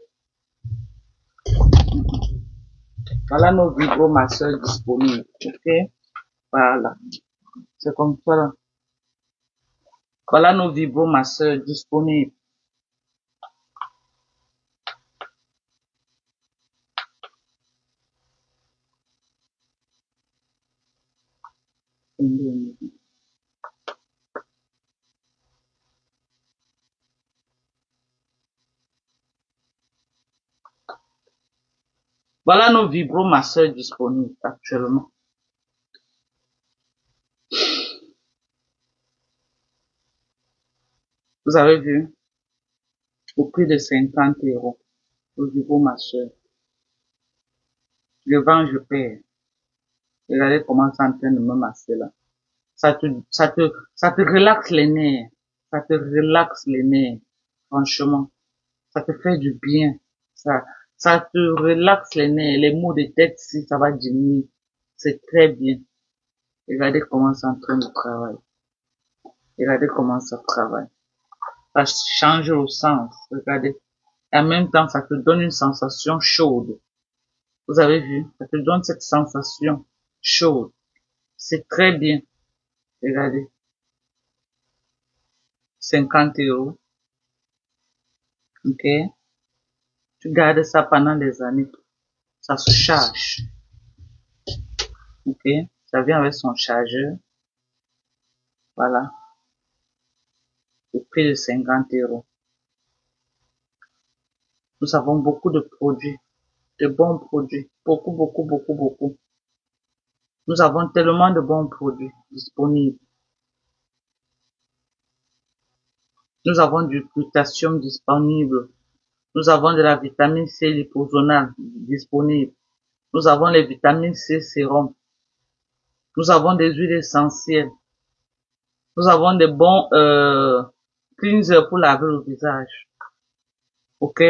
Voilà nos vibromasseurs disponibles. Ok? Voilà. C'est comme ça là. Voilà nos vibromasseurs disponibles. Voilà nos vibromasseurs disponibles actuellement. Vous avez vu? Au prix de 50 euros. Le vibromasseur. Je vends, je paie. Regardez comment c'est en train de me masser là. Ça te relaxe les nerfs. Ça te relaxe les nerfs. Franchement. Ça te fait du bien. Ça, ça te relaxe les nerfs. Les maux de tête, si ça va diminuer. C'est très bien. Regardez comment c'est en train de travailler. Regardez comment ça travaille. Ça change au sens. Regardez. Et en même temps, ça te donne une sensation chaude. Vous avez vu? Ça te donne cette sensation chaude. C'est très bien. Regardez. 50 euros. Ok? Tu gardes ça pendant des années. Ça se charge. Ok? Ça vient avec son chargeur. Voilà. Au prix de 50 euros. Nous avons beaucoup de produits. De bons produits. Beaucoup, beaucoup, beaucoup, beaucoup. Nous avons tellement de bons produits disponibles. Nous avons du potassium disponible. Nous avons de la vitamine C liposomale disponible. Nous avons les vitamines C sérum. Nous avons des huiles essentielles. Nous avons des bons cleansers pour laver le visage. Ok?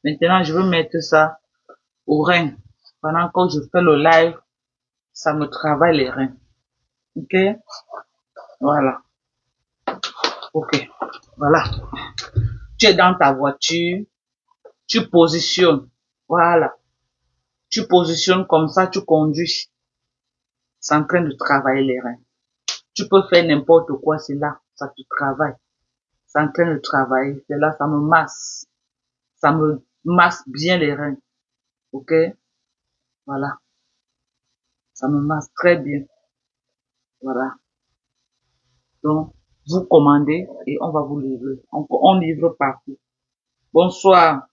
Maintenant, je veux mettre ça au rein. Pendant que je fais le live, ça me travaille les reins. Ok? Voilà. Ok. Voilà. Tu es dans ta voiture. Tu positionnes. Voilà. Tu positionnes comme ça, tu conduis. C'est en train de travailler les reins. Tu peux faire n'importe quoi, c'est là. Ça te travaille. C'est en train de travailler. C'est là, ça me masse. Ça me masse bien les reins. Ok? Voilà. Ça me masse très bien. Voilà. Donc, vous commandez et on va vous livrer. On livre partout. Bonsoir.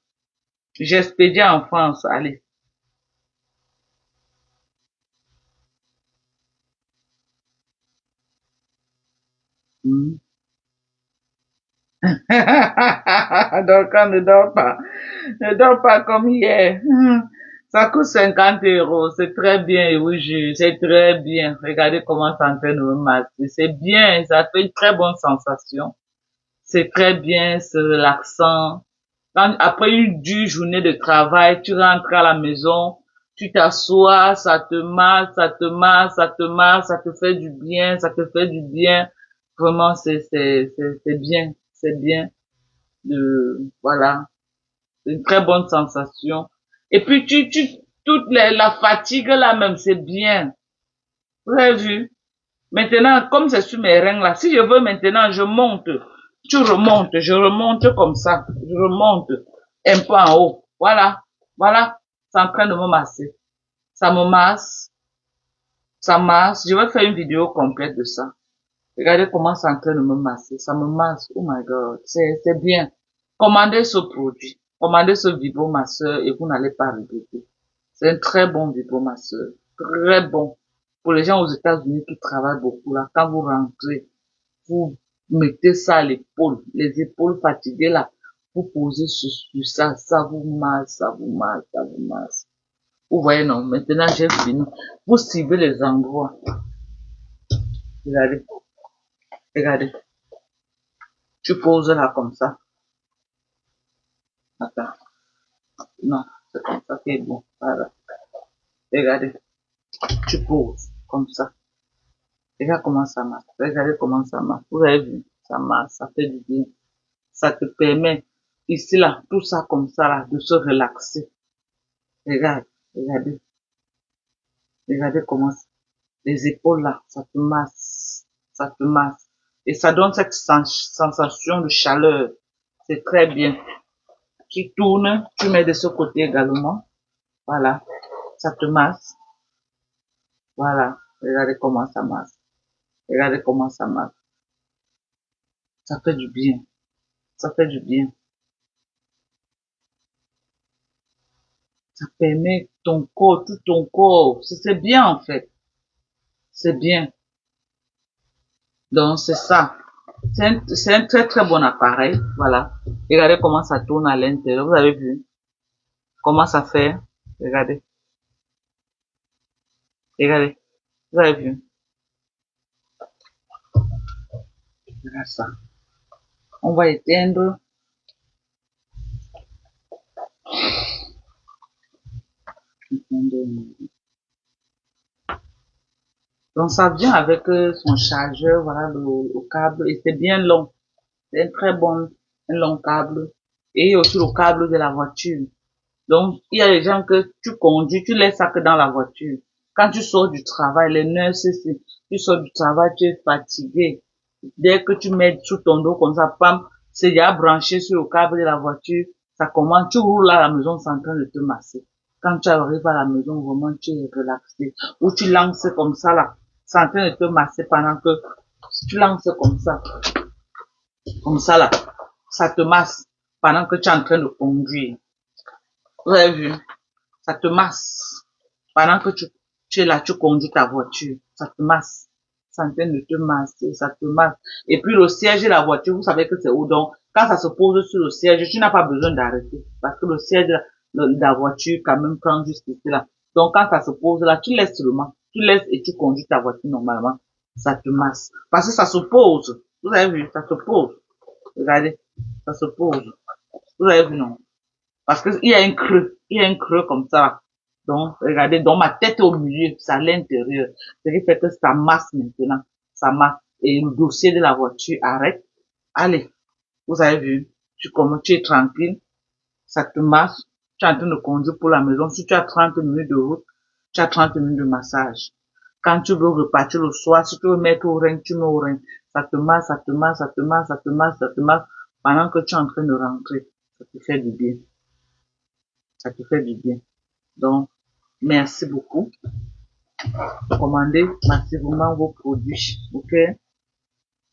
J'expédie en France. Allez. Hmm. Donc, on ne dort pas. Ne dors pas comme hier. Ça coûte 50 euros. C'est très bien, oui, c'est très bien. Regardez comment ça en train de me masser. C'est bien. Ça fait une très bonne sensation. C'est très bien, c'est relaxant. Après une dure journée de travail, tu rentres à la maison, tu t'assois, ça te masse, ça te masse, ça te masse, ça te fait du bien, ça te fait du bien. Vraiment, c'est bien, c'est bien. Voilà. C'est une très bonne sensation. Et puis, la fatigue là même, c'est bien. Vous avez vu? Maintenant, comme c'est sur mes reins là, si je veux maintenant, je monte. Tu remontes, je remonte comme ça. Je remonte un peu en haut. Voilà. Voilà. C'est en train de me masser. Ça me masse. Ça masse. Je vais faire une vidéo complète de ça. Regardez comment c'est en train de me masser. Ça me masse. Oh my God. C'est bien. Commandez ce produit. Commandez ce vibromasseur et vous n'allez pas regretter. C'est un très bon vibromasseur. Très bon. Pour les gens aux États-Unis qui travaillent beaucoup là, quand vous rentrez, vous mettez ça à l'épaule, les épaules fatiguées là, vous posez sur ça, ça vous masse, ça vous masse, ça vous masse. Vous voyez, non, maintenant j'ai fini. Vous ciblez les endroits. Regardez, regardez. Tu poses là comme ça. Attends. Non, c'est comme ça qui est bon. Voilà. Regardez. Tu poses comme ça. Regarde comment ça marche. Regardez comment ça marche. Vous avez vu? Ça marche, ça fait du bien. Ça te permet, ici là, tout ça comme ça là, de se relaxer. Regarde, regardez. Regardez comment les épaules là, ça te masse. Ça te masse. Et ça donne cette sensation de chaleur. C'est très bien. Tu tournes, tu mets de ce côté également. Voilà. Ça te masse. Voilà. Regardez comment ça masse. Regardez comment ça marche. Ça fait du bien. Ça fait du bien. Ça permet ton corps, tout ton corps. C'est bien en fait. C'est bien. Donc c'est ça. C'est un très très bon appareil. Voilà. Regardez comment ça tourne à l'intérieur. Vous avez vu comment ça fait? Regardez. Regardez. Vous avez vu? Regardez ça. On va éteindre. Donc ça vient avec son chargeur, voilà, le câble, et c'est bien long. C'est un très bon, un long câble. Et aussi le câble de la voiture. Donc, il y a des gens que tu conduis, tu laisses ça que dans la voiture. Quand tu sors du travail, les nurses, tu sors du travail, tu es fatigué. Dès que tu mets sous ton dos comme ça, pam, c'est déjà branché sur le câble de la voiture. Ça commence, tu roules à la maison, c'est en train de te masser. Quand tu arrives à la maison, vraiment, tu es relaxé. Ou tu lances comme ça, là. C'est en train de te masser pendant que tu lances comme ça, là. Ça te masse pendant que tu es en train de conduire. Vous avez vu? Ça te masse. Pendant que tu es là, tu conduis ta voiture. Ça te masse. Ça en train de te masser, ça te masse. Et puis le siège de la voiture, vous savez que c'est où donc, quand ça se pose sur le siège, tu n'as pas besoin d'arrêter. Parce que le siège de la voiture, quand même, prend juste ici là. Donc quand ça se pose là, tu laisses seulement. Tu laisses et tu conduis ta voiture normalement. Ça te masse. Parce que ça se pose. Vous avez vu, ça se pose. Regardez, ça se pose. Vous avez vu, non? Parce que il y a un creux. Il y a un creux comme ça. Donc, regardez, donc ma tête est au milieu, c'est à l'intérieur. Ce qui fait que ça masse maintenant. Ça masse. Et le dossier de la voiture arrête. Allez, vous avez vu, tu es tranquille, ça te masse, tu es en train de conduire pour la maison. Si tu as 30 minutes de route, tu as 30 minutes de massage. Quand tu veux repartir le soir, si tu veux mettre au rein, tu mets au rein. Ça te masse, ça te masse, ça te masse, ça te masse, ça te masse, pendant que tu es en train de rentrer. Ça te fait du bien. Ça te fait du bien. Donc, merci beaucoup. Commandez massivement vos produits. Ok?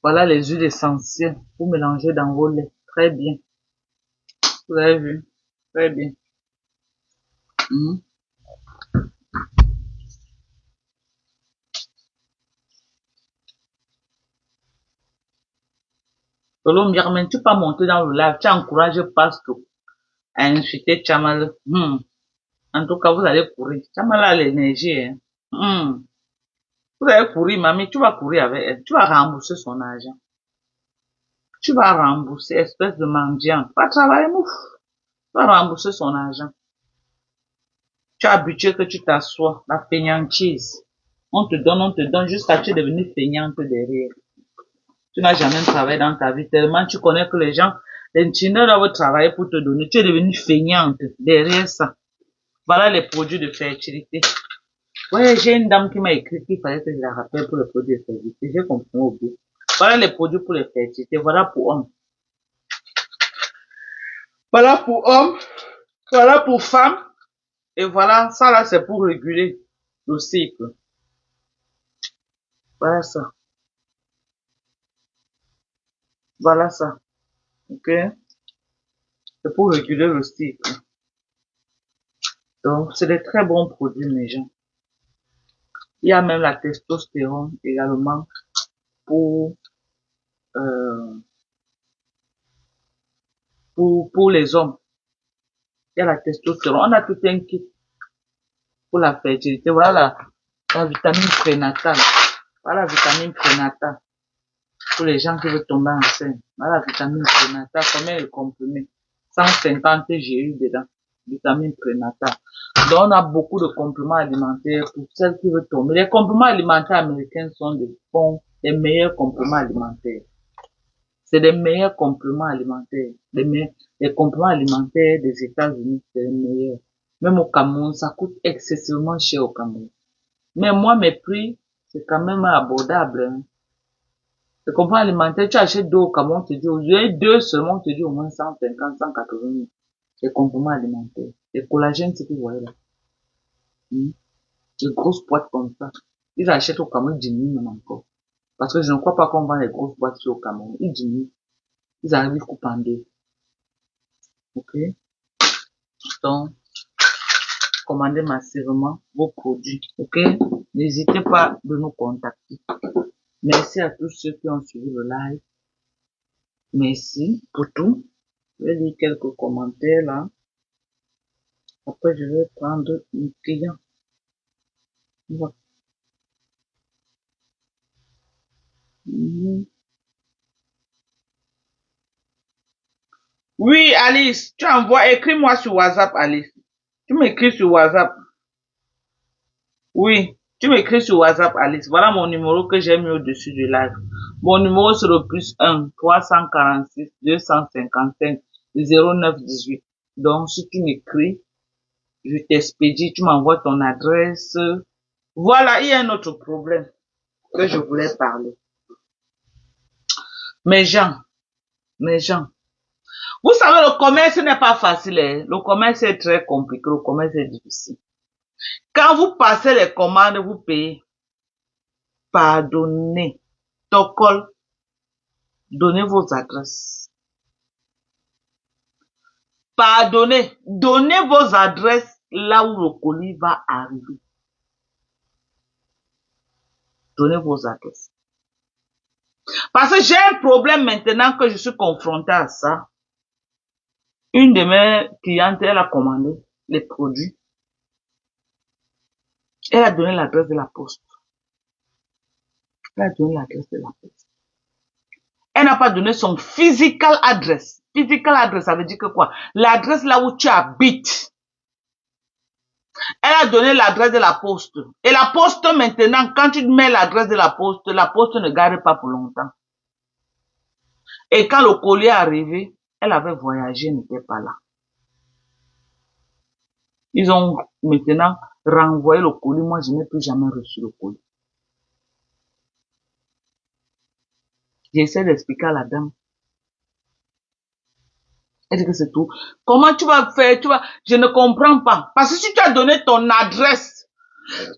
Voilà les huiles essentielles. Vous mélangez dans vos laits. Très bien. Vous avez vu? Très bien. Mmh. Colombia, mais tu peux monter dans le live. Tu encourages Pastor à insulter Chamal. En tout cas, vous allez courir. Chamal a l'énergie. Hein. Vous allez courir, mamie. Tu vas courir avec elle. Tu vas rembourser son argent. Tu vas rembourser, espèce de mendiant. Pas travailler, mouf. Tu vas rembourser son argent. Tu es habitué que tu t'assois, la fainéantise. On te donne, jusqu'à tu es devenu fainéante derrière. Tu n'as jamais travaillé dans ta vie, tellement tu connais que les gens, les chinneurs doivent travailler pour te donner. Tu es devenu fainéante derrière ça. Voilà les produits de fertilité. Ouais, j'ai une dame qui m'a écrit qu'il fallait que je la rappelle pour les produits de fertilité. J'ai compris au bout. Voilà les produits pour les fertilités. Voilà pour hommes. Voilà pour hommes. Voilà pour femmes. Et voilà, ça là, c'est pour réguler le cycle. Voilà ça. Voilà ça. Ok? C'est pour réguler le cycle. Donc, c'est des très bons produits, mes gens. Il y a même la testostérone également pour, euh, pour les hommes. Il y a la testostérone. On a tout un kit pour la fertilité. Voilà la vitamine prénatale. Voilà la vitamine prénatale. Pour les gens qui veulent tomber enceinte. Voilà la vitamine prénatale. Combien de comprimés? 150 GU dedans. Vitamine prénatale. Donc, on a beaucoup de compléments alimentaires pour celles qui veulent tomber. Les compléments alimentaires américains sont des bons, les meilleurs compléments alimentaires. C'est les meilleurs compléments alimentaires. Les compléments alimentaires des États-Unis, c'est les meilleurs. Même au Cameroun, ça coûte excessivement cher au Cameroun. Mais moi, mes prix, c'est quand même abordable. Hein. Les compléments alimentaires, tu achètes deux au Cameroun, on te dit, aujourd'hui, deux seulement, on te dit au moins 150, 180 000. Les compléments alimentaires. Les collagènes, c'est que vous voyez là. Des grosses boîtes comme ça. Ils achètent au Cameroun, ils diminuent même encore. Parce que je ne crois pas qu'on vend les grosses boîtes sur au Cameroun. Ils diminuent. Ils arrivent, ils coupent en deux. Ok? Donc, commandez massivement vos produits. Ok? N'hésitez pas de nous contacter. Merci à tous ceux qui ont suivi le live. Merci pour tout. Je vais lire quelques commentaires là. Après, je vais prendre une client. Voilà. Oui, Alice, tu envoies, écris-moi sur WhatsApp, Alice. Tu m'écris sur WhatsApp. Oui, tu m'écris sur WhatsApp, Alice. Voilà mon numéro que j'ai mis au-dessus du live. Mon numéro c'est le +1 346 255 0918. Donc, si tu m'écris, je t'expédie, tu m'envoies ton adresse. Voilà, il y a un autre problème que je voulais parler. Mes gens, vous savez, le commerce n'est pas facile. Hein? Le commerce est très compliqué, le commerce est difficile. Quand vous passez les commandes, vous payez. Pardonnez. Tocol, donnez vos adresses. Pardonnez. Donnez vos adresses là où le colis va arriver. Donnez vos adresses. Parce que j'ai un problème maintenant que je suis confronté à ça. Une de mes clientes, elle a commandé les produits. Elle a donné l'adresse de la poste. Elle a donné l'adresse de la poste. Elle n'a pas donné son physical address. Physical address, ça veut dire que quoi? L'adresse là où tu habites. Elle a donné l'adresse de la poste. Et la poste maintenant, quand tu mets l'adresse de la poste ne garde pas pour longtemps. Et quand le colis est arrivé, elle avait voyagé, elle n'était pas là. Ils ont maintenant renvoyé le colis. Moi, je n'ai plus jamais reçu le colis. J'essaie d'expliquer à la dame. Elle dit que c'est tout. Comment tu vas faire? Je ne comprends pas. Parce que si tu as donné ton adresse,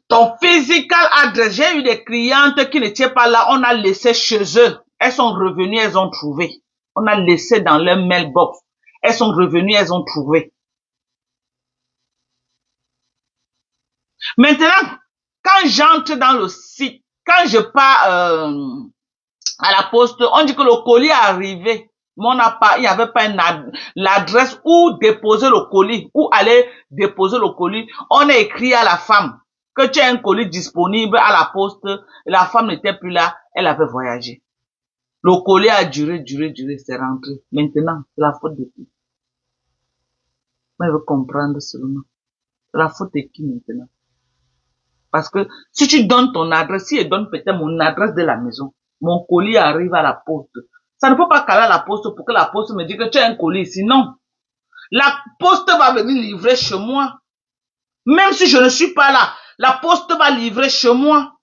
ton physical address, j'ai eu des clientes qui n'étaient pas là, on a laissé chez eux. Elles sont revenues, elles ont trouvé. On a laissé dans leur mailbox. Elles sont revenues, elles ont trouvé. Maintenant, quand j'entre dans le site, quand je pars à la poste, on dit que le colis est arrivé. Mais il n'y avait pas l'adresse où déposer le colis, où aller déposer le colis. On a écrit à la femme que tu as un colis disponible à la poste. La femme n'était plus là, elle avait voyagé. Le colis a duré, c'est rentré. Maintenant, c'est la faute de qui? Moi, je veux comprendre seulement. C'est la faute de qui maintenant? Parce que si tu donnes ton adresse, si je donne peut-être mon adresse de la maison, mon colis arrive à la poste. Ça ne peut pas caler à la poste pour que la poste me dise que tu as un colis ici. Non. La poste va venir livrer chez moi. Même si je ne suis pas là, la poste va livrer chez moi.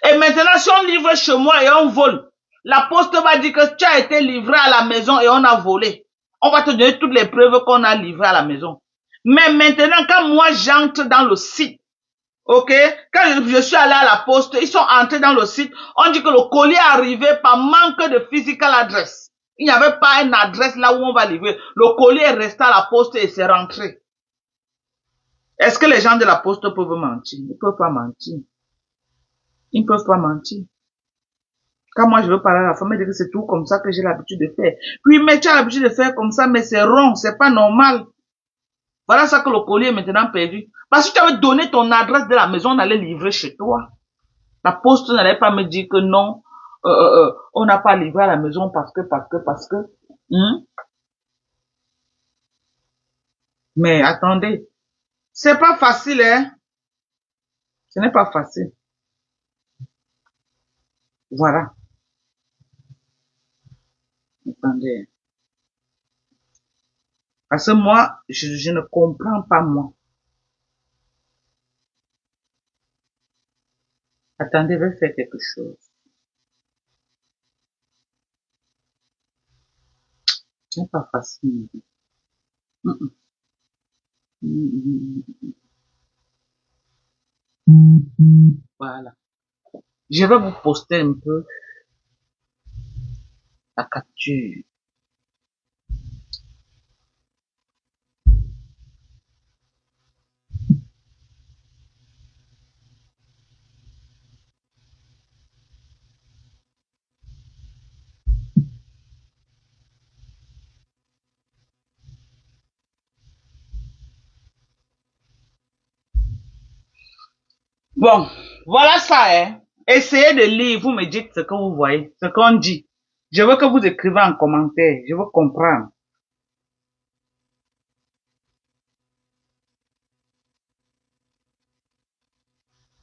Et maintenant, si on livre chez moi et on vole, la poste va dire que tu as été livré à la maison et on a volé. On va te donner toutes les preuves qu'on a livré à la maison. Mais maintenant, quand moi j'entre dans le site, ok, quand je suis allé à la poste, ils sont entrés dans le site, on dit que le colis est arrivé par manque de physical address. Il n'y avait pas une adresse là où on va livrer. Le colis est resté à la poste et c'est rentré. Est-ce que les gens de la poste peuvent mentir? Ils ne peuvent pas mentir. Ils ne peuvent pas mentir. Quand moi je veux parler à la femme, elle dit que c'est tout comme ça que j'ai l'habitude de faire. Puis, mais tu as l'habitude de faire comme ça, mais c'est rond, c'est pas normal. Voilà ça que le colis est maintenant perdu. Parce que tu avais donné ton adresse de la maison, on allait livrer chez toi. La poste n'allait pas me dire que non, on n'a pas livré à la maison parce que. Hmm? Mais attendez, c'est pas facile, hein? Ce n'est pas facile. Voilà. Attendez. Parce que moi, je ne comprends pas, moi. Attendez, je vais faire quelque chose. Ce n'est pas facile. Mm, mm, Voilà. Je vais vous poster un peu la capture. Bon, voilà ça, hein. Essayez de lire, vous me dites ce que vous voyez, ce qu'on dit. Je veux que vous écrivez en commentaire, je veux comprendre.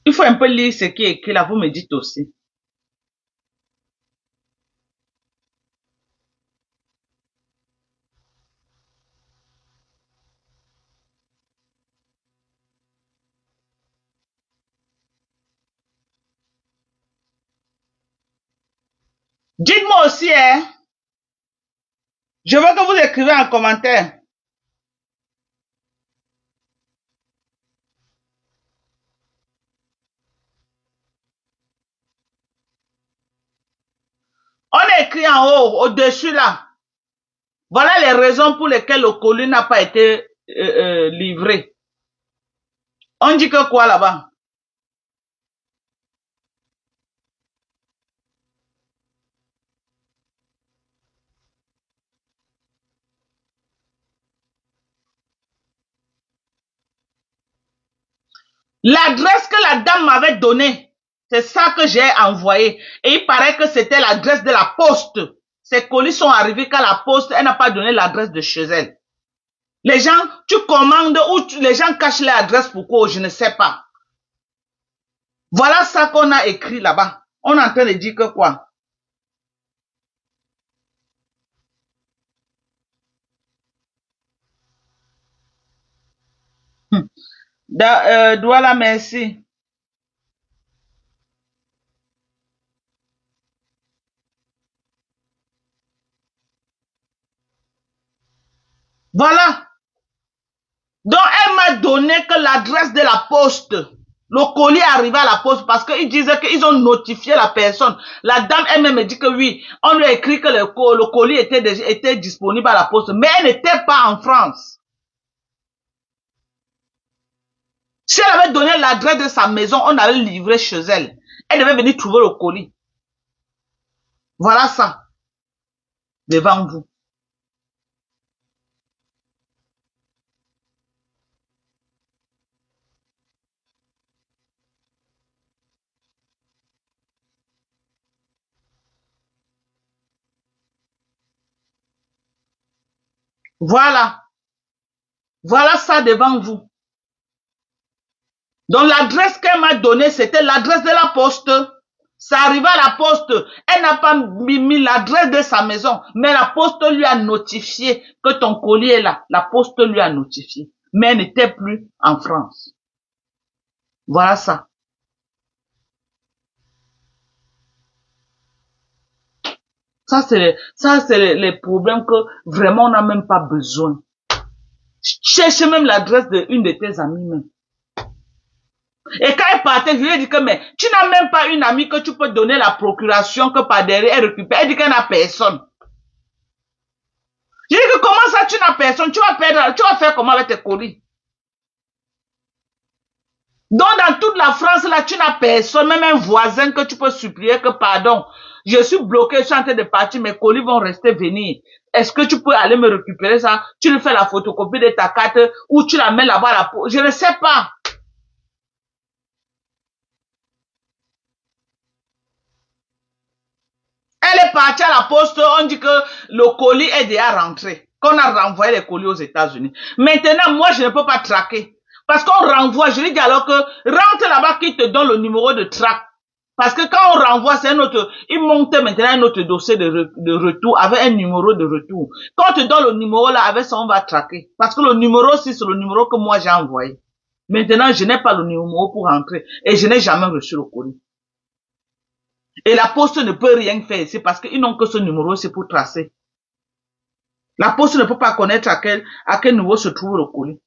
Il faut un peu lire ce qui est écrit là, vous me dites aussi. Dites-moi aussi, hein. Je veux que vous écrivez en commentaire. On a écrit en haut, au-dessus là. Voilà les raisons pour lesquelles le colis n'a pas été livré. On dit que quoi là-bas? L'adresse que la dame m'avait donnée, c'est ça que j'ai envoyé. Et il paraît que c'était l'adresse de la poste. Ces colis sont arrivés qu'à la poste, elle n'a pas donné l'adresse de chez elle. Les gens, tu commandes ou les gens cachent l'adresse pourquoi, je ne sais pas. Voilà ça qu'on a écrit là-bas. On est en train de dire que quoi? Douala, merci. Voilà. Donc, elle m'a donné que l'adresse de la poste. Le colis est arrivé à la poste parce qu'ils disaient qu'ils ont notifié la personne. La dame elle-même me dit que oui, on lui a écrit que le colis était disponible à la poste, mais elle n'était pas en France. Si elle avait donné l'adresse de sa maison, on allait livrer chez elle. Elle devait venir trouver le colis. Voilà ça, devant vous. Voilà. Voilà ça devant vous. Donc l'adresse qu'elle m'a donnée, c'était l'adresse de la poste. Ça arrivait à la poste. Elle n'a pas mis l'adresse de sa maison, mais la poste lui a notifié que ton colis est là. La poste lui a notifié. Mais elle n'était plus en France. Voilà ça. Ça, c'est les problèmes que vraiment on n'a même pas besoin. Cherche même l'adresse d'une de tes amies même. Et quand elle partait, je lui ai dit que, mais tu n'as même pas une amie que tu peux donner la procuration que par derrière elle récupère. Elle dit qu'elle n'a personne. Je lui ai dit que comment ça tu n'as personne? Tu vas faire comment avec tes colis? Donc dans toute la France là, tu n'as personne, même un voisin que tu peux supplier que pardon, je suis bloqué, je suis en train de partir, mes colis vont rester venir. Est-ce que tu peux aller me récupérer ça? Tu lui fais la photocopie de ta carte ou tu la mets là-bas à la poste? Je ne sais pas. Elle est partie à la poste, on dit que le colis est déjà rentré, qu'on a renvoyé les colis aux États-Unis. Maintenant, moi, je ne peux pas traquer. Parce qu'on renvoie, je lui dis alors que rentre là-bas qui te donne le numéro de track. Parce que quand on renvoie, c'est un autre, il monte maintenant un autre dossier de retour avec un numéro de retour. Quand on te donne le numéro là, avec ça, on va traquer. Parce que le numéro 6, c'est le numéro que moi j'ai envoyé. Maintenant, je n'ai pas le numéro pour rentrer et je n'ai jamais reçu le colis. Et la poste ne peut rien faire ici parce qu'ils n'ont que ce numéro, c'est pour tracer. La poste ne peut pas connaître à quel niveau se trouve le colis.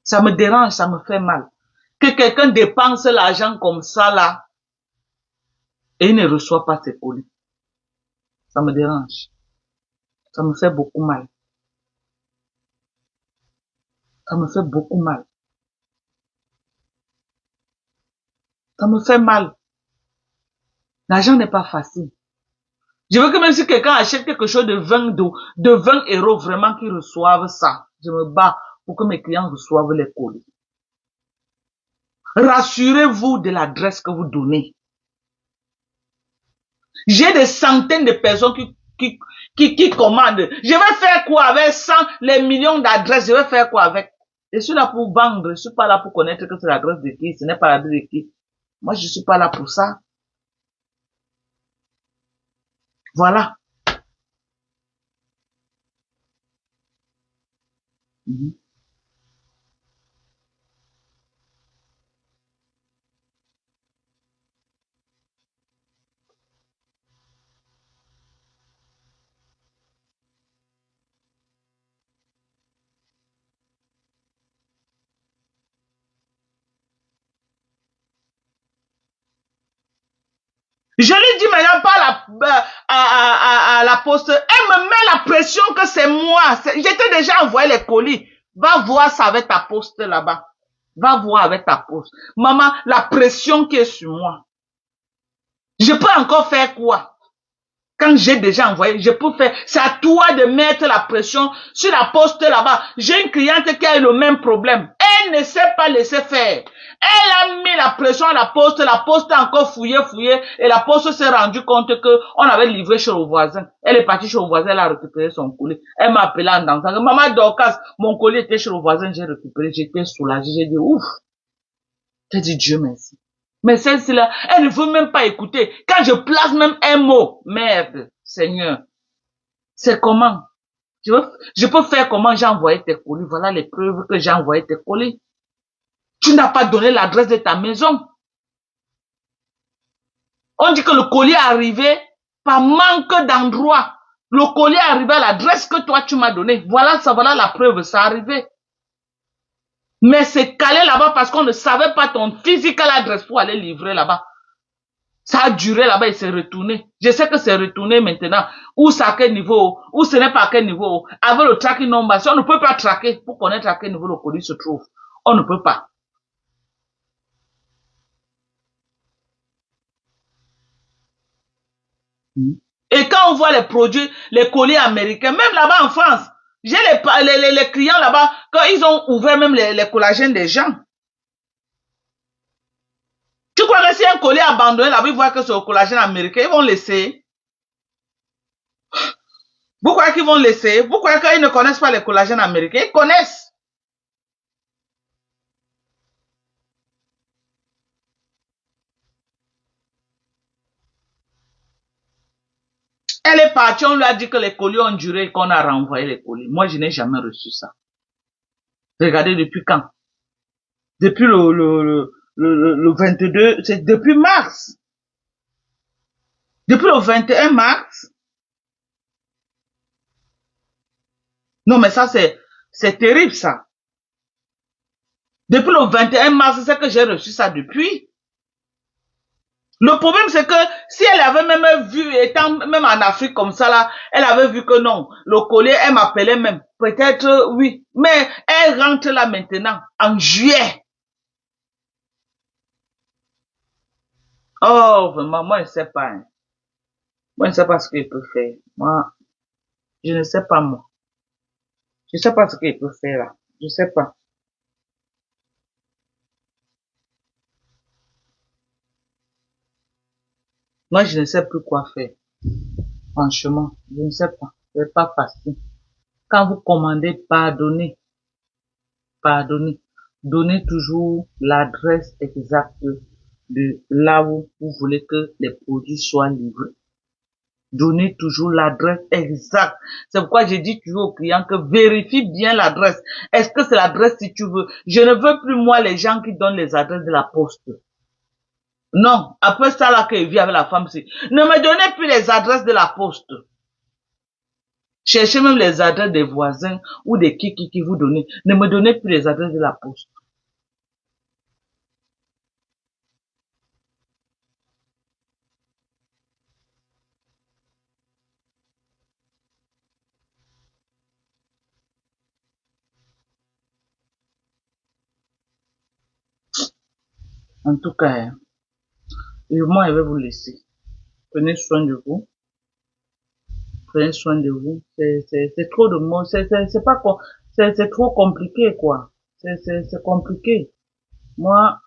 Ça me dérange, ça me fait mal. Que quelqu'un dépense l'argent comme ça là et il ne reçoit pas ses colis. Ça me dérange. Ça me fait beaucoup mal. Ça me fait beaucoup mal. Ça me fait mal. L'argent n'est pas facile. Je veux que même si quelqu'un achète quelque chose de 20 euros, vraiment qu'ils reçoivent ça. Je me bats pour que mes clients reçoivent les colis. Rassurez-vous de l'adresse que vous donnez. J'ai des centaines de personnes qui commandent. Je vais faire quoi avec 100, les millions d'adresses? Je vais faire quoi avec? Je suis là pour vendre. Je suis pas là pour connaître que c'est l'adresse de qui. Ce n'est pas l'adresse de qui. Moi, je suis pas là pour ça. Voilà. Mhm. Je lui dis maintenant pas à la poste. Elle me met la pression que c'est moi. J'étais déjà envoyé les colis. Va voir ça avec ta poste là-bas. Va voir avec ta poste. Maman, la pression qui est sur moi. Je peux encore faire quoi? Quand j'ai déjà envoyé, je peux faire. C'est à toi de mettre la pression sur la poste là-bas. J'ai une cliente qui a eu le même problème. Elle ne sait pas laisser faire. Elle a mis la pression à la poste a encore fouillé, et la poste s'est rendue compte que on avait livré chez le voisin. Elle est partie chez le voisin, elle a récupéré son colis. Elle m'a appelé en dansant. Maman Dorcas, mon colis était chez le voisin, j'ai récupéré, j'étais soulagée, j'ai dit ouf. J'ai dit Dieu merci. Mais celle-ci-là, elle ne veut même pas écouter. Quand je place même un mot, merde, Seigneur, c'est comment? Je peux faire comment j'ai envoyé tes colis. Voilà les preuves que j'ai envoyé tes colis. Tu n'as pas donné l'adresse de ta maison. On dit que le colis est arrivé par manque d'endroit. Le colis est arrivé à l'adresse que toi tu m'as donnée. Voilà, ça, voilà la preuve, ça est arrivé. Mais c'est calé là-bas parce qu'on ne savait pas ton physical adresse pour aller livrer là-bas. Ça a duré là-bas et c'est retourné. Je sais que c'est retourné maintenant. Où c'est à quel niveau, ou ce n'est pas à quel niveau. Avec le tracking number, si on ne peut pas traquer pour connaître à quel niveau le colis se trouve. On ne peut pas. Et quand on voit les produits, les colis américains, même là-bas en France, j'ai les clients là-bas, quand ils ont ouvert même les collagènes des gens. Tu crois que si un colis abandonné là-bas, ils voient que c'est au collagène américain, ils vont laisser. Vous croyez qu'ils vont laisser? Vous croyez qu'ils ne connaissent pas les collagènes américains? Ils connaissent. Elle est partie, on lui a dit que les colis ont duré et qu'on a renvoyé les colis. Moi, je n'ai jamais reçu ça. Regardez depuis quand? Depuis le 22, c'est depuis mars. Depuis le 21 mars, Non, mais ça, c'est terrible, ça. Depuis le 21 mars, c'est que j'ai reçu ça depuis. Le problème, c'est que si elle avait même vu, étant même en Afrique comme ça, là, elle avait vu que non, le collier, elle m'appelait même. Peut-être, oui. Mais elle rentre là maintenant, en juillet. Oh, vraiment, moi, je ne sais pas. Hein. Moi, je ne sais pas ce qu'il peut faire. Moi, je ne sais pas, moi. Je ne sais pas ce qu'il peut faire là. Je ne sais pas. Moi, je ne sais plus quoi faire. Franchement, je ne sais pas. C'est pas facile. Quand vous commandez, pardonnez. Pardonnez. Donnez toujours l'adresse exacte de là où vous voulez que les produits soient livrés. Donnez toujours l'adresse exacte. C'est pourquoi je dis toujours aux clients que vérifie bien l'adresse. Est-ce que c'est l'adresse si tu veux? Je ne veux plus moi les gens qui donnent les adresses de la poste. Non, après ça là qu'il vit avec la femme, c'est ne me donnez plus les adresses de la poste. Cherchez même les adresses des voisins ou des qui vous donnez. Ne me donnez plus les adresses de la poste. En tout cas, hein, moi, je vais vous laisser. Prenez soin de vous. Prenez soin de vous. C'est trop de mots. C'est pas quoi. C'est trop compliqué, quoi. C'est compliqué. Moi,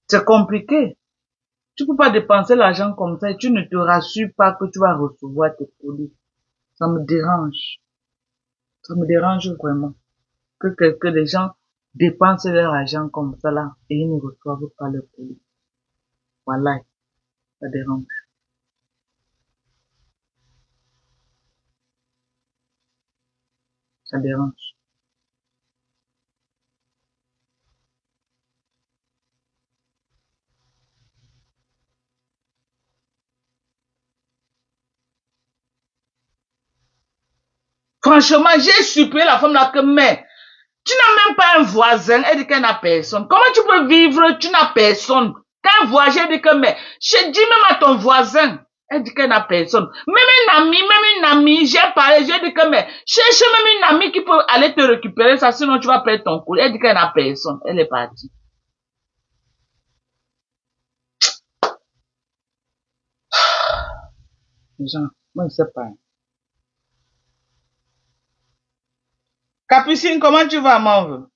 c'est compliqué. Tu peux pas dépenser l'argent comme ça et tu ne te rassures pas que tu vas recevoir tes produits. Ça me dérange. Ça me dérange vraiment. Que les gens dépensent leur argent comme ça là et ils ne reçoivent pas leurs produits. Voilà. Ça dérange. Ça dérange. Franchement, j'ai supplié la femme là que, mais, tu n'as même pas un voisin, elle dit qu'elle n'a personne. Comment tu peux vivre, tu n'as personne? Quand voyage, elle dit que, mais, je dis même à ton voisin, elle dit qu'elle n'a personne. Même une amie, j'ai parlé, j'ai dit que, mais, cherche même une amie qui peut aller te récupérer ça, sinon tu vas perdre ton courrier. Elle dit qu'elle n'a personne. Elle est partie. Genre, moi, je sais pas. Capucine, comment tu vas, mon?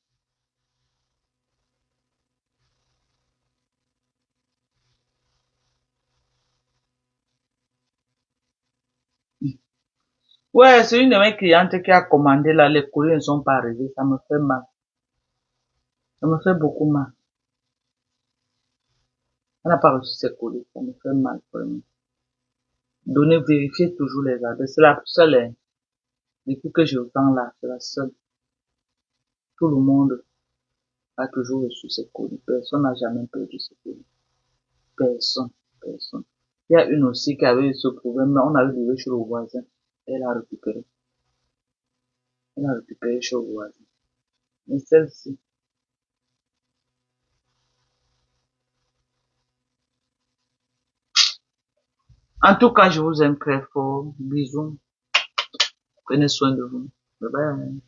Ouais, c'est une de mes clientes qui a commandé là, les courriers ne sont pas arrivés, ça me fait mal. Ça me fait beaucoup mal. Elle n'a pas reçu ses courriers, ça me fait mal, vraiment. Donnez, vérifiez toujours les adresses. C'est la seule, hein. Depuis que je vends là, c'est la seule. Tout le monde a toujours reçu ses courriers. Personne n'a jamais perdu ses courriers. Personne, personne. Il y a une aussi qui avait eu ce problème, mais on avait livré chez le voisin. Elle a récupéré. Elle a récupéré chez le voisin. Mais celle-ci. En tout cas, je vous aime très fort. Bisous. Prenez soin de vous. Bye bye.